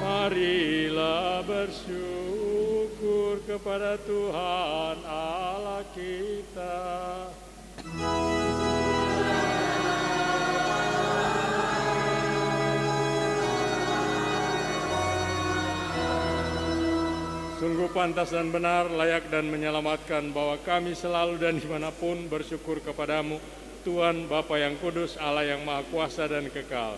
[SPEAKER 4] Marilah bersyukur kepada Tuhan Allah kita. Sungguh pantas dan benar, layak dan menyelamatkan bahwa kami selalu dan dimanapun bersyukur kepadamu, Tuhan Bapa yang kudus, Allah yang Maha Kuasa dan kekal.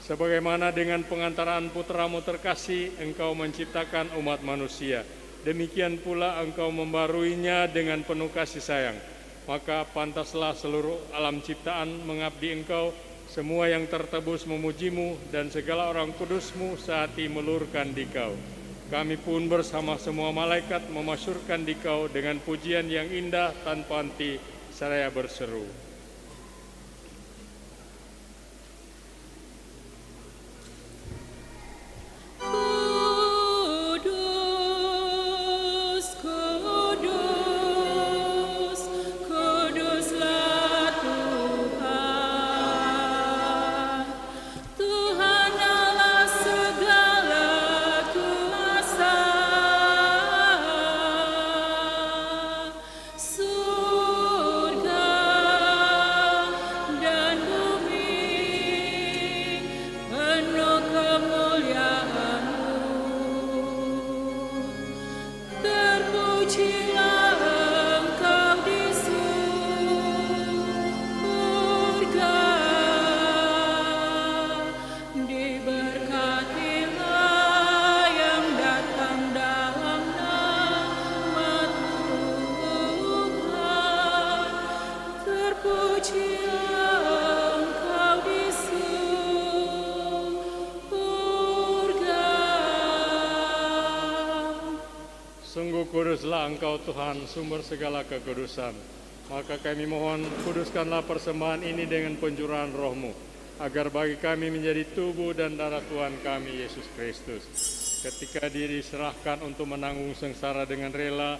[SPEAKER 4] Sebagaimana dengan pengantaraan putra-Mu terkasih, Engkau menciptakan umat manusia. Demikian pula Engkau membaruinya dengan penuh kasih sayang. Maka pantaslah seluruh alam ciptaan mengabdi Engkau, semua yang tertebus memuji-Mu, dan segala orang kudus-Mu sehati melurkan di Kau. Kami pun bersama semua malaikat memasyurkan di Kau dengan pujian yang indah tanpa henti, seraya berseru.
[SPEAKER 3] Kudus, kudus, kuduslah Tuhan, Tuhan Allah segala kuasa. Surga
[SPEAKER 4] Kuduslah Engkau Tuhan, sumber segala kekudusan. Maka kami mohon, kuduskanlah persembahan ini dengan pencurahan Roh-Mu, agar bagi kami menjadi tubuh dan darah Tuhan kami, Yesus Kristus. Ketika Dia diserahkan untuk menanggung sengsara dengan rela,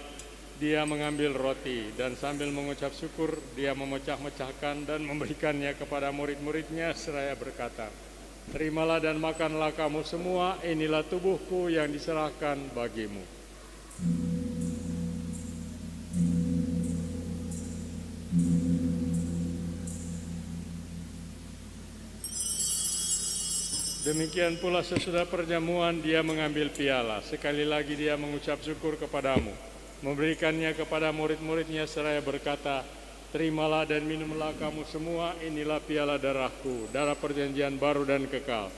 [SPEAKER 4] Dia mengambil roti, dan sambil mengucap syukur, Dia memecah-mecahkan dan memberikannya kepada murid-muridnya, seraya berkata, "Terimalah dan makanlah kamu semua, inilah tubuhku yang diserahkan bagimu." Demikian pula sesudah perjamuan Dia mengambil piala. Sekali lagi Dia mengucap syukur kepadamu, memberikannya kepada murid-muridnya seraya berkata, "Terimalah dan minumlah kamu semua, inilah piala darahku, darah perjanjian baru dan kekal,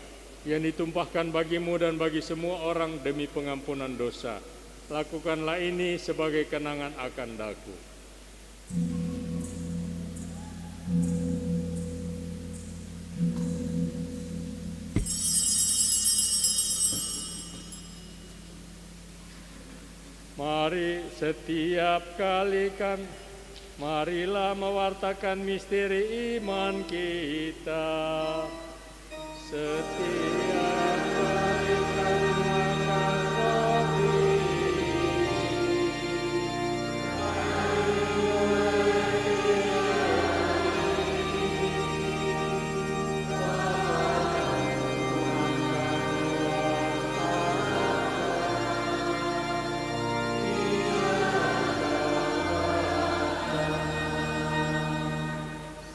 [SPEAKER 4] yang ditumpahkan bagimu dan bagi semua orang demi pengampunan dosa. Lakukanlah ini sebagai kenangan akan daku." Mari setiap kali marilah mewartakan misteri iman kita. Setiap kali makan roti,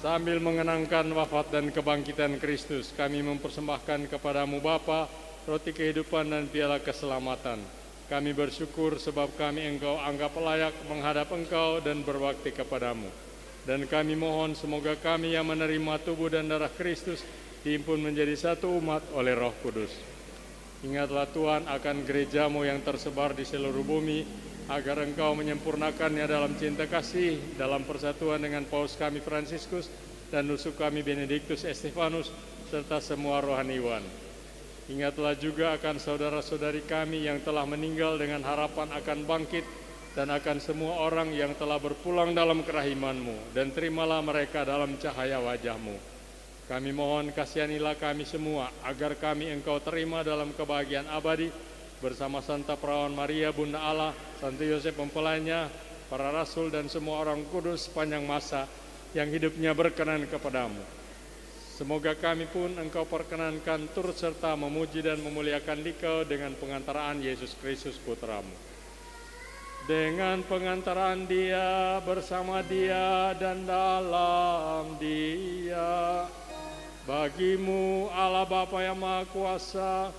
[SPEAKER 4] sambil mengenangkan wafat dan kebangkitan Kristus, kami mempersembahkan kepadamu Bapa, roti kehidupan dan piala keselamatan. Kami bersyukur sebab kami Engkau anggap layak menghadap Engkau dan berbakti kepadamu. Dan kami mohon semoga kami yang menerima tubuh dan darah Kristus dihimpun menjadi satu umat oleh Roh Kudus. Ingatlah Tuhan akan gerejamu yang tersebar di seluruh bumi, agar Engkau menyempurnakannya dalam cinta kasih, dalam persatuan dengan Paus kami Fransiskus dan uskup kami Benediktus Estefanus, serta semua rohaniwan. Ingatlah juga akan saudara-saudari kami yang telah meninggal dengan harapan akan bangkit, dan akan semua orang yang telah berpulang dalam kerahiman-Mu, dan terimalah mereka dalam cahaya wajah-Mu. Kami mohon kasihanilah kami semua, agar kami Engkau terima dalam kebahagiaan abadi, bersama Santa Perawan Maria Bunda Allah, Santo Yosef mempelainya, para rasul dan semua orang kudus sepanjang masa yang hidupnya berkenan kepadamu. Semoga kami pun Engkau perkenankan turut serta memuji dan memuliakan Dikau dengan pengantaraan Yesus Kristus Putramu. Dengan pengantaraan Dia, bersama Dia dan dalam Dia, bagimu Allah Bapa yang Maha Kuasa,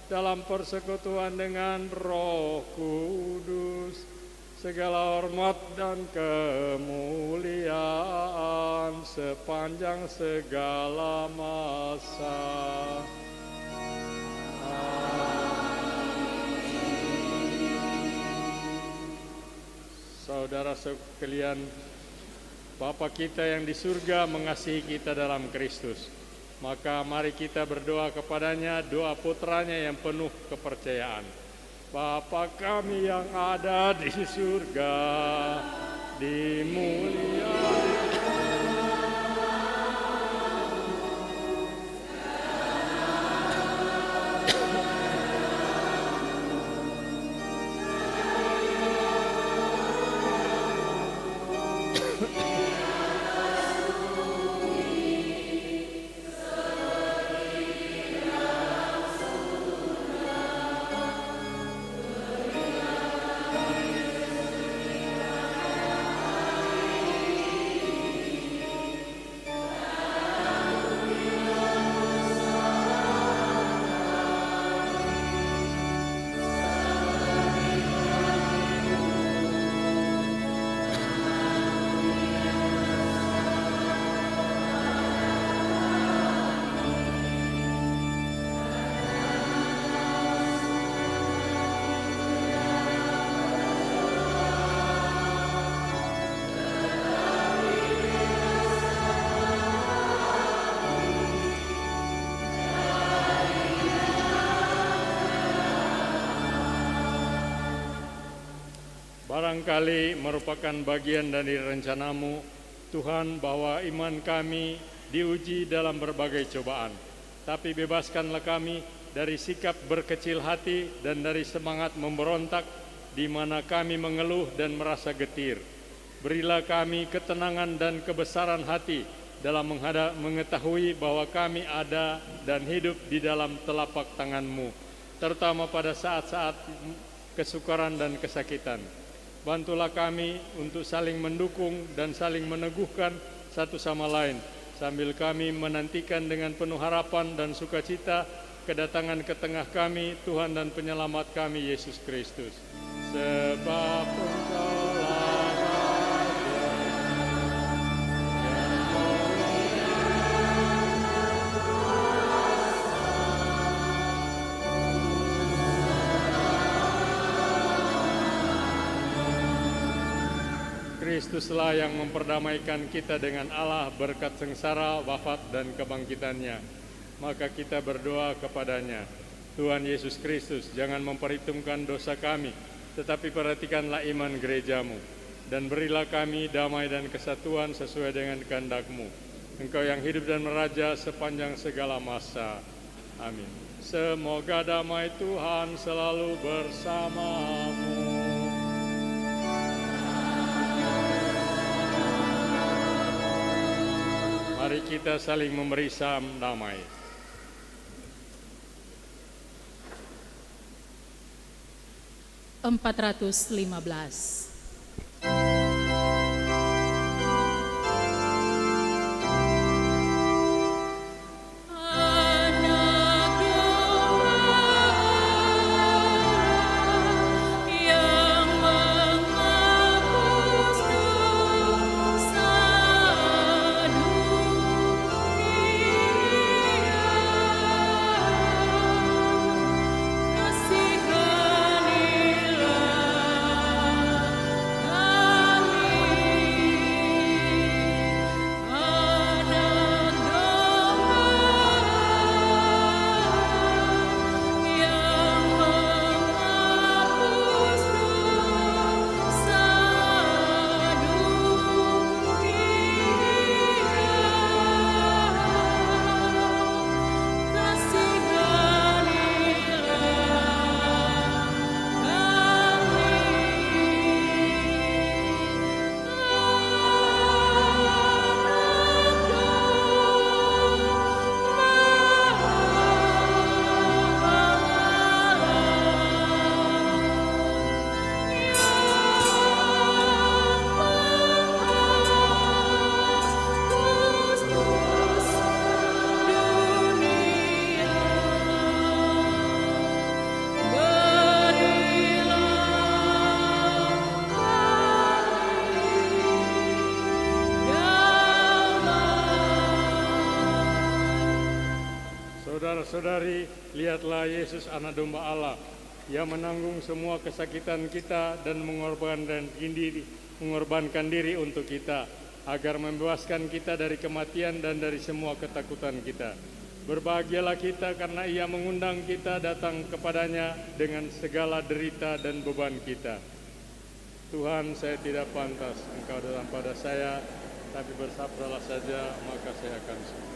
[SPEAKER 4] dalam persekutuan dengan Roh Kudus, segala hormat dan kemuliaan sepanjang segala masa. Saudara sekalian, Bapa kita yang di surga mengasihi kita dalam Kristus. Maka mari kita berdoa kepadanya, doa putranya yang penuh kepercayaan. Bapa kami yang ada di surga, dimuliakan. Barangkali merupakan bagian dari rencanamu, Tuhan, bahwa iman kami diuji dalam berbagai cobaan. Tapi bebaskanlah kami dari sikap berkecil hati dan dari semangat memberontak di mana kami mengeluh dan merasa getir. Berilah kami ketenangan dan kebesaran hati dalam mengetahui bahwa kami ada dan hidup di dalam telapak tangan-Mu, terutama pada saat-saat kesukaran dan kesakitan. Bantulah kami untuk saling mendukung dan saling meneguhkan satu sama lain, sambil kami menantikan dengan penuh harapan dan sukacita kedatangan ke tengah kami, Tuhan dan Penyelamat kami, Yesus Kristus. Sebab Engkaulah Kristuslah yang memperdamaikan kita dengan Allah berkat sengsara, wafat, dan kebangkitannya. Maka kita berdoa kepadanya, Tuhan Yesus Kristus, jangan memperhitungkan dosa kami, tetapi perhatikanlah iman gerejamu, dan berilah kami damai dan kesatuan sesuai dengan kehendak-Mu. Engkau yang hidup dan meraja sepanjang segala masa. Amin. Semoga damai Tuhan selalu bersamamu. Mari kita saling memberi salam damai.
[SPEAKER 3] Empat 415.
[SPEAKER 4] Saudara-saudari, lihatlah Yesus anak domba Allah yang menanggung semua kesakitan kita dan mengorbankan diri untuk kita, agar membebaskan kita dari kematian dan dari semua ketakutan kita. Berbahagialah kita karena Ia mengundang kita datang kepadanya dengan segala derita dan beban kita. Tuhan, saya tidak pantas Engkau datang pada saya, tapi bersabdalah saja, maka saya akan sembuh.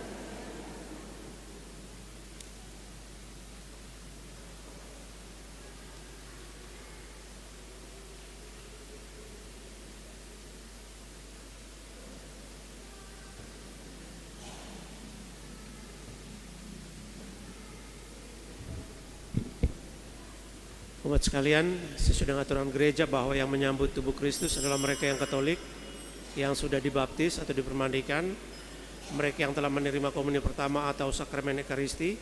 [SPEAKER 1] Umat sekalian, sesuai dengan aturan gereja bahwa yang menyambut tubuh Kristus adalah mereka yang Katolik, yang sudah dibaptis atau dipermandikan, mereka yang telah menerima komuni pertama atau sakramen Ekaristi,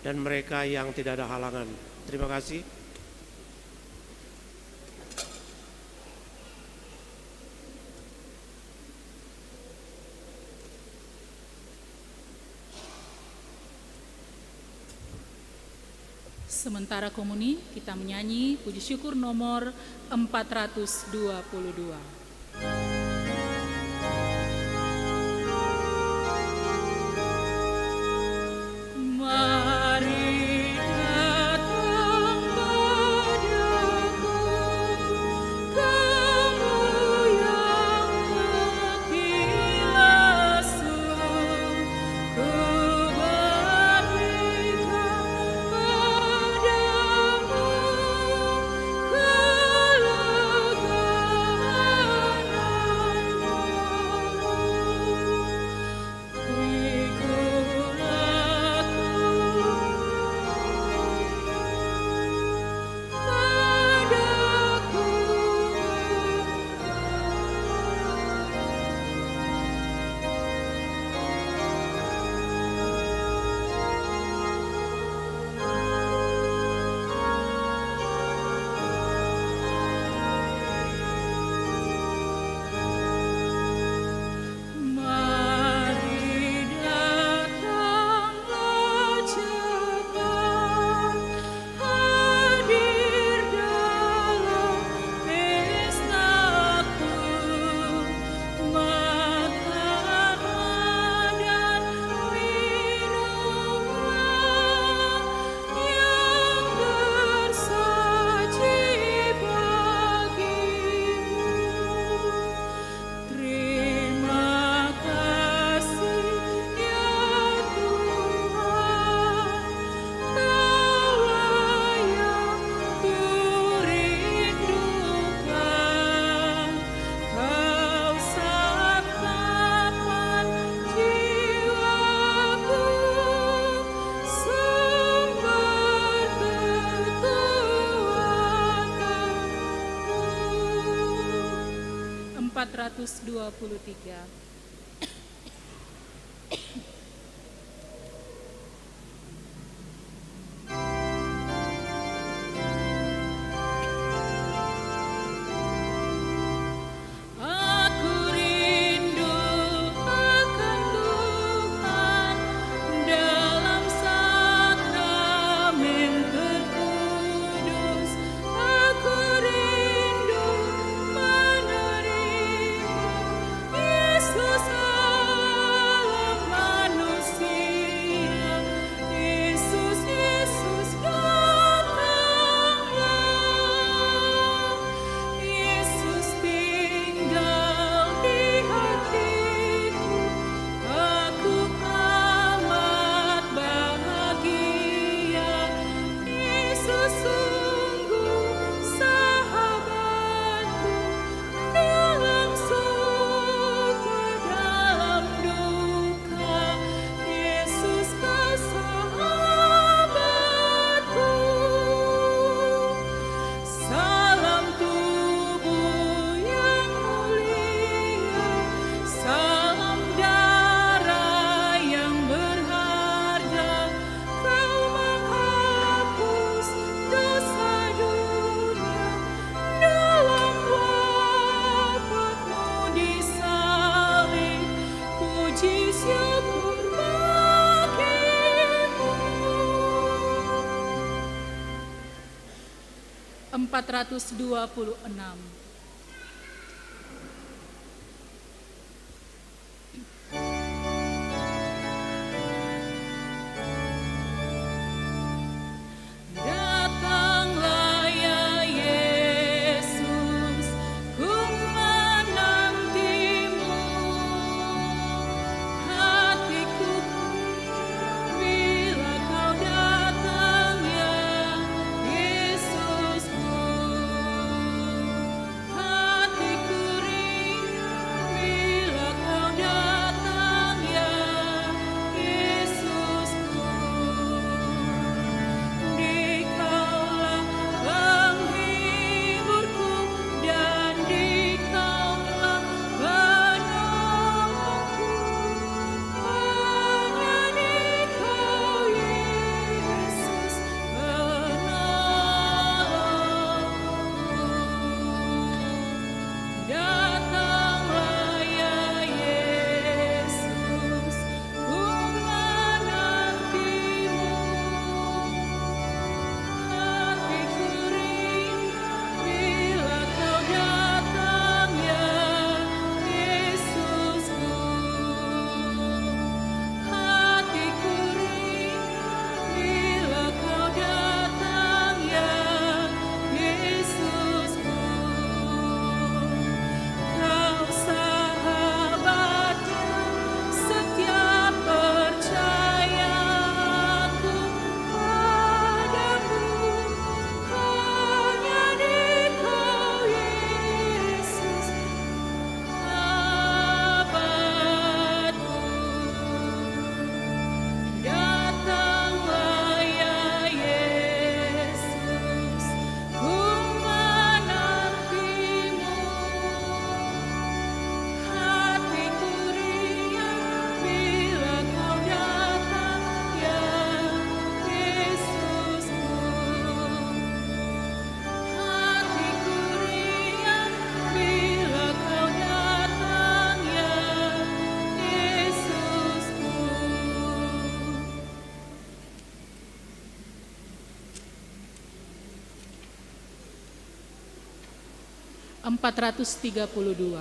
[SPEAKER 1] dan mereka yang tidak ada halangan. Terima kasih.
[SPEAKER 3] Sementara komuni, kita menyanyi puji syukur nomor 422. Mari datang padaku, 423. Aku rindu akan Tuhan dalam sakramen terkudus. Aku rindu menerima Yesus alam manusia. Yesus, Yesus datanglah. Yesus tinggal di hatiku. Aku amat bahagia. Yesus sungguh sahabatku dalam suka dalam duka. Yesus kau sahabatku. Salam tubuh yang mulia, salam darah yang berharga. Kau menghapus dosa dunia dalam wafatmu di salib. Puji syukur bagimu. 426. Datanglah ya Yesus, ku menantimu. Hatiku bila kau datang ya Yesusku. Hatiku rindu bila kau datang ya Yesusku. Dikaulah penghiburku dan Dikaulah penolongku. Hanya Dikau Yesus penolongku. Datanglah ya Yesus, ku menantimu. Hatiku rindu bila kau datang ya Yesusku. Hatiku rindu bila kau datang ya Yesusku. Kau sahabat setiap percayaku padamu. Hanya Dikau Yesus sahabatku. Datanglah ya Yesus, ku menantimu. Hatiku riang bila kau datang ya Yesusku. Hatiku riang bila kau datang ya Yesusku. 432.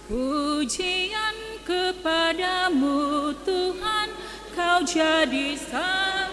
[SPEAKER 3] Pujian kepadamu Tuhan, kau jadi sang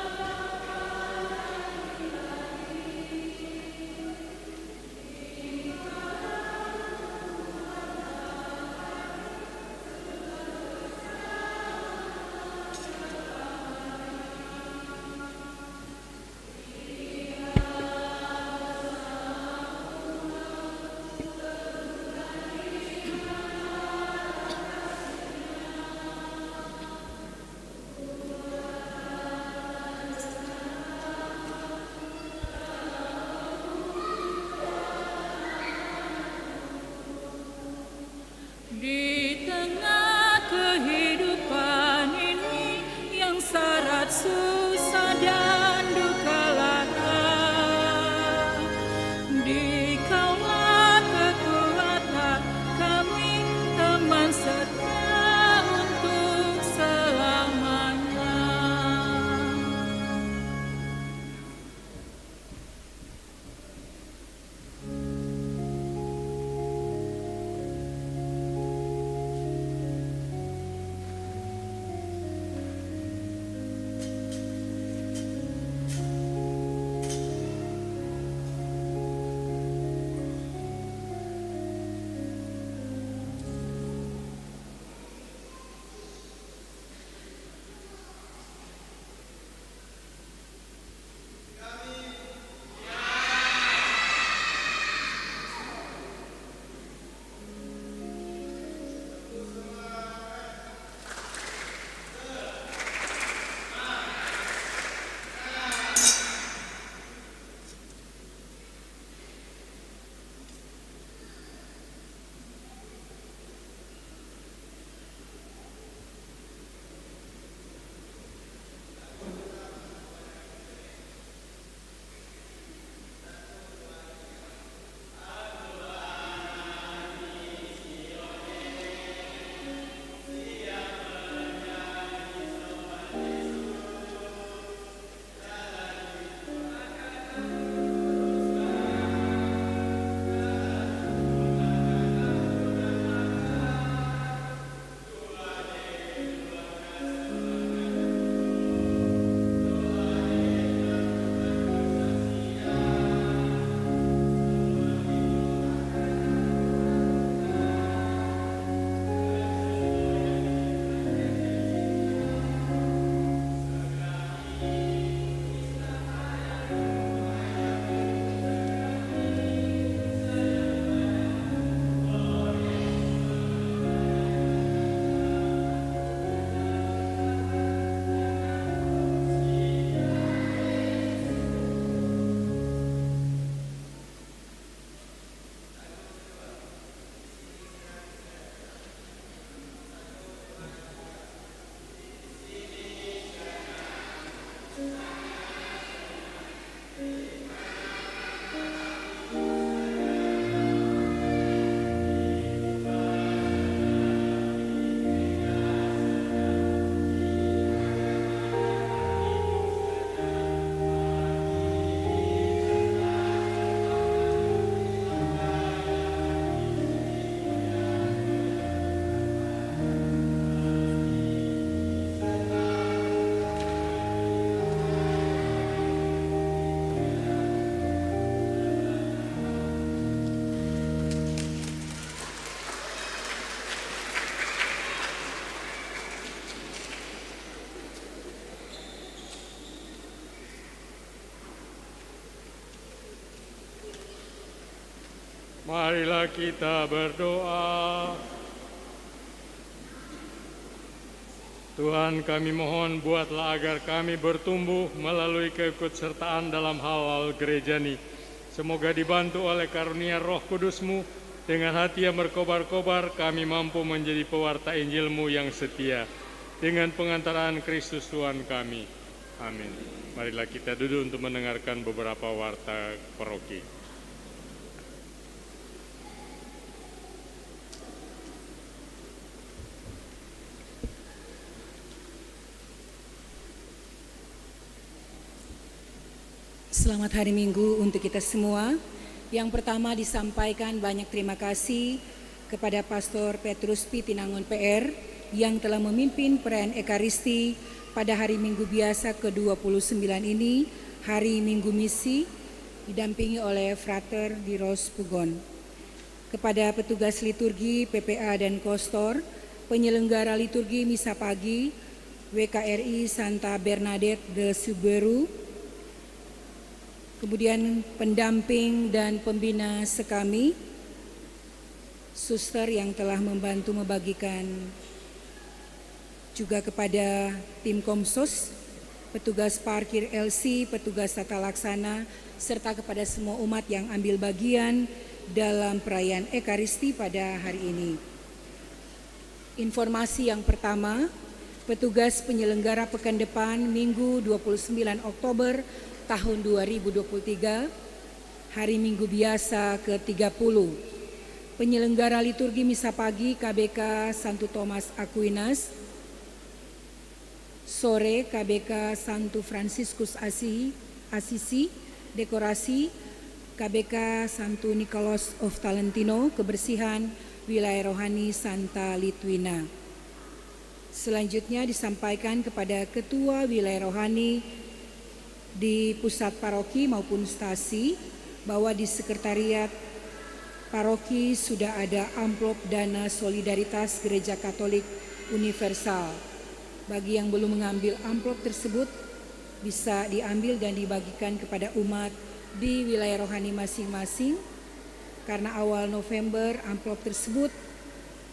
[SPEAKER 4] Marilah kita berdoa. Tuhan, kami mohon buatlah agar kami bertumbuh melalui keikutsertaan dalam hal-hal gereja ini. Semoga dibantu oleh karunia Roh Kudus-Mu, dengan hati yang berkobar-kobar kami mampu menjadi pewarta Injil-Mu yang setia. Dengan pengantaran Kristus Tuhan kami. Amin. Marilah kita duduk untuk mendengarkan beberapa warta paroki.
[SPEAKER 2] Selamat hari Minggu untuk kita semua. Yang pertama disampaikan banyak terima kasih kepada Pastor Petrus P. Tinangon PR yang telah memimpin perayaan Ekaristi pada hari Minggu biasa ke-29 ini, hari Minggu Misi, didampingi oleh Frater Diros Pugon. Kepada petugas liturgi, PPA dan Kostor, penyelenggara liturgi Misa Pagi, WKRI Santa Bernadette de Suberu, kemudian pendamping dan pembina sekami, suster yang telah membantu membagikan, juga kepada tim Komsos, petugas parkir LC, petugas tata laksana, serta kepada semua umat yang ambil bagian dalam perayaan Ekaristi pada hari ini. Informasi yang pertama, petugas penyelenggara pekan depan Minggu 29 Oktober tahun 2023, hari Minggu biasa ke-30. Penyelenggara liturgi Misa Pagi KBK Santo Thomas Aquinas, sore KBK Santo Franciscus Assisi, dekorasi KBK Santo Nicholas of Talentino, kebersihan wilayah rohani Santa Litwina. Selanjutnya disampaikan kepada Ketua Wilayah Rohani di pusat paroki maupun stasi bahwa di sekretariat paroki sudah ada amplop dana solidaritas Gereja Katolik Universal. Bagi yang belum mengambil amplop tersebut bisa diambil dan dibagikan kepada umat di wilayah rohani masing-masing, karena awal November amplop tersebut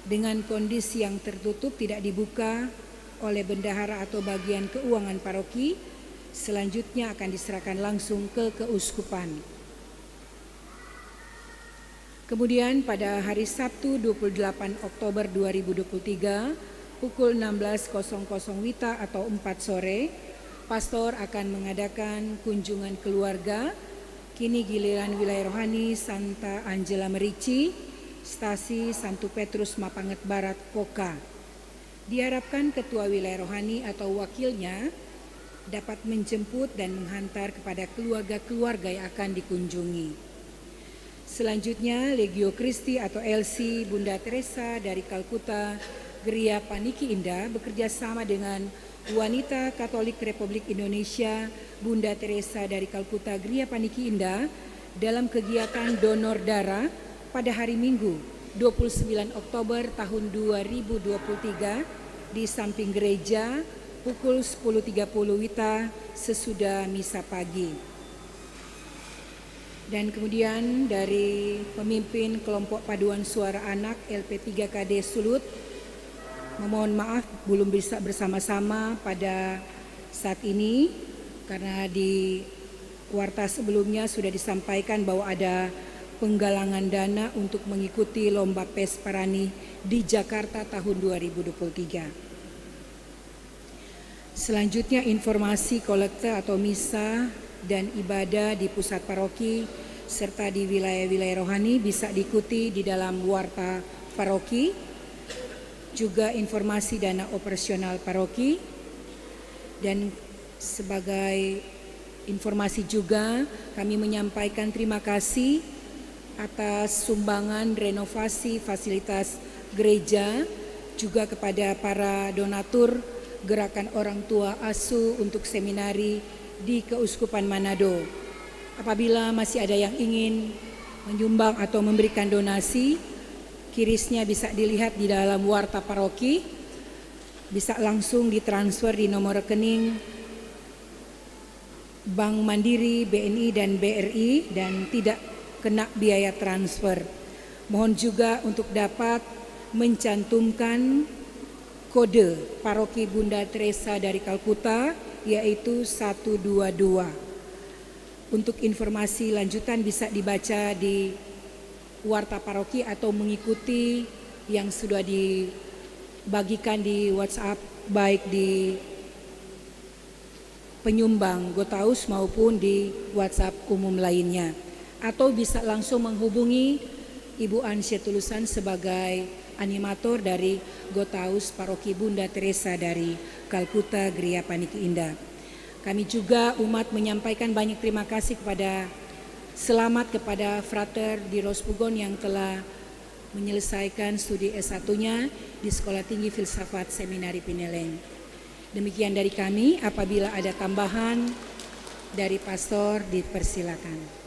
[SPEAKER 2] dengan kondisi yang tertutup tidak dibuka oleh bendahara atau bagian keuangan paroki. Selanjutnya akan diserahkan langsung ke keuskupan. Kemudian pada hari Sabtu 28 Oktober 2023 pukul 16.00 WITA atau 4 sore, pastor akan mengadakan kunjungan keluarga. Kini giliran wilayah rohani Santa Angela Merici, stasi Santo Petrus Mapanget Barat, Koka. Diharapkan ketua wilayah rohani atau wakilnya dapat menjemput dan menghantar kepada keluarga-keluarga yang akan dikunjungi. Selanjutnya, Legio Christi atau LC Bunda Teresa dari Kalkuta, Gria Paniki Indah bekerja sama dengan Wanita Katolik Republik Indonesia Bunda Teresa dari Kalkuta, Gria Paniki Indah dalam kegiatan donor darah pada hari Minggu 29 Oktober tahun 2023 di samping gereja pukul 10.30 WITA sesudah misa pagi. Dan kemudian dari pemimpin kelompok paduan suara anak LP3KD Sulut, memohon maaf belum bisa bersama-sama pada saat ini karena di warta sebelumnya sudah disampaikan bahwa ada penggalangan dana untuk mengikuti lomba PES Parani di Jakarta tahun 2023. Selanjutnya informasi kolekte atau misa dan ibadah di pusat paroki serta di wilayah-wilayah rohani bisa diikuti di dalam warta paroki. Juga informasi dana operasional paroki, dan sebagai informasi juga kami menyampaikan terima kasih atas sumbangan renovasi fasilitas gereja, juga kepada para donatur Gerakan Orang Tua Asuh untuk seminari di Keuskupan Manado. Apabila masih ada yang ingin menyumbang atau memberikan donasi, kirisnya bisa dilihat di dalam warta paroki, bisa langsung ditransfer di nomor rekening Bank Mandiri, BNI dan BRI dan tidak kena biaya transfer. Mohon juga untuk dapat mencantumkan kode Paroki Bunda Teresa dari Kalkuta, yaitu 122. Untuk informasi lanjutan bisa dibaca di Warta Paroki atau mengikuti yang sudah dibagikan di WhatsApp, baik di penyumbang Gotaus maupun di WhatsApp umum lainnya, atau bisa langsung menghubungi Ibu Ansya Tulusan sebagai animator dari Gotaus Paroki Bunda Teresa dari Kalkuta Gria Paniki Indah. Kami juga umat menyampaikan banyak terima kasih selamat kepada Frater di Rospugon yang telah menyelesaikan studi S1-nya di Sekolah Tinggi Filsafat Seminari Pineleng. Demikian dari kami, apabila ada tambahan dari pastor dipersilakan.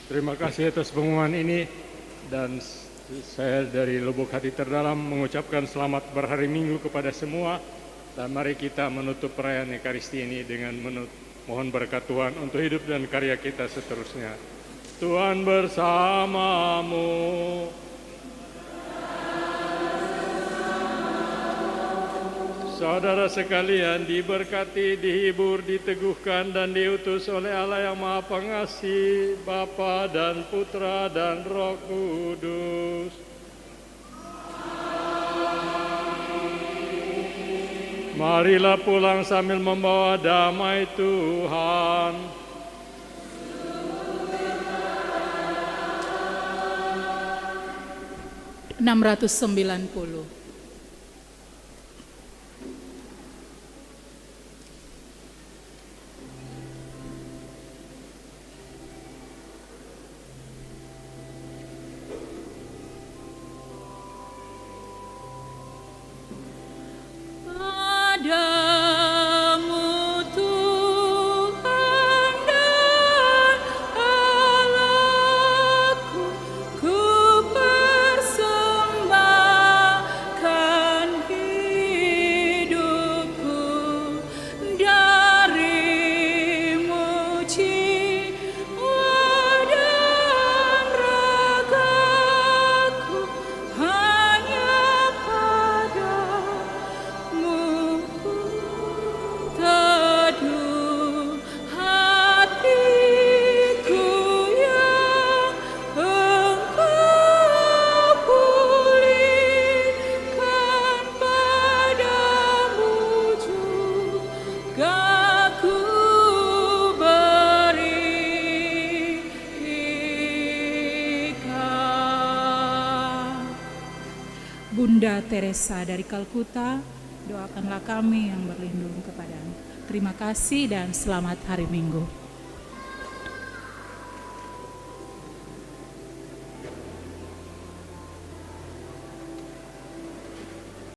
[SPEAKER 4] Terima kasih atas pengumuman ini, dan saya dari lubuk hati terdalam mengucapkan selamat berhari Minggu kepada semua, dan mari kita menutup perayaan Ekaristi ini dengan mohon berkat Tuhan untuk hidup dan karya kita seterusnya. Tuhan bersamamu. Saudara sekalian, diberkati, dihibur, diteguhkan, dan diutus oleh Allah yang Maha Pengasih, Bapa dan Putra dan Roh Kudus. Marilah pulang sambil membawa damai Tuhan.
[SPEAKER 3] Psalm 690. Bunda Teresa dari Kalkuta, doakanlah kami yang berlindung kepadamu. Terima kasih dan selamat hari Minggu.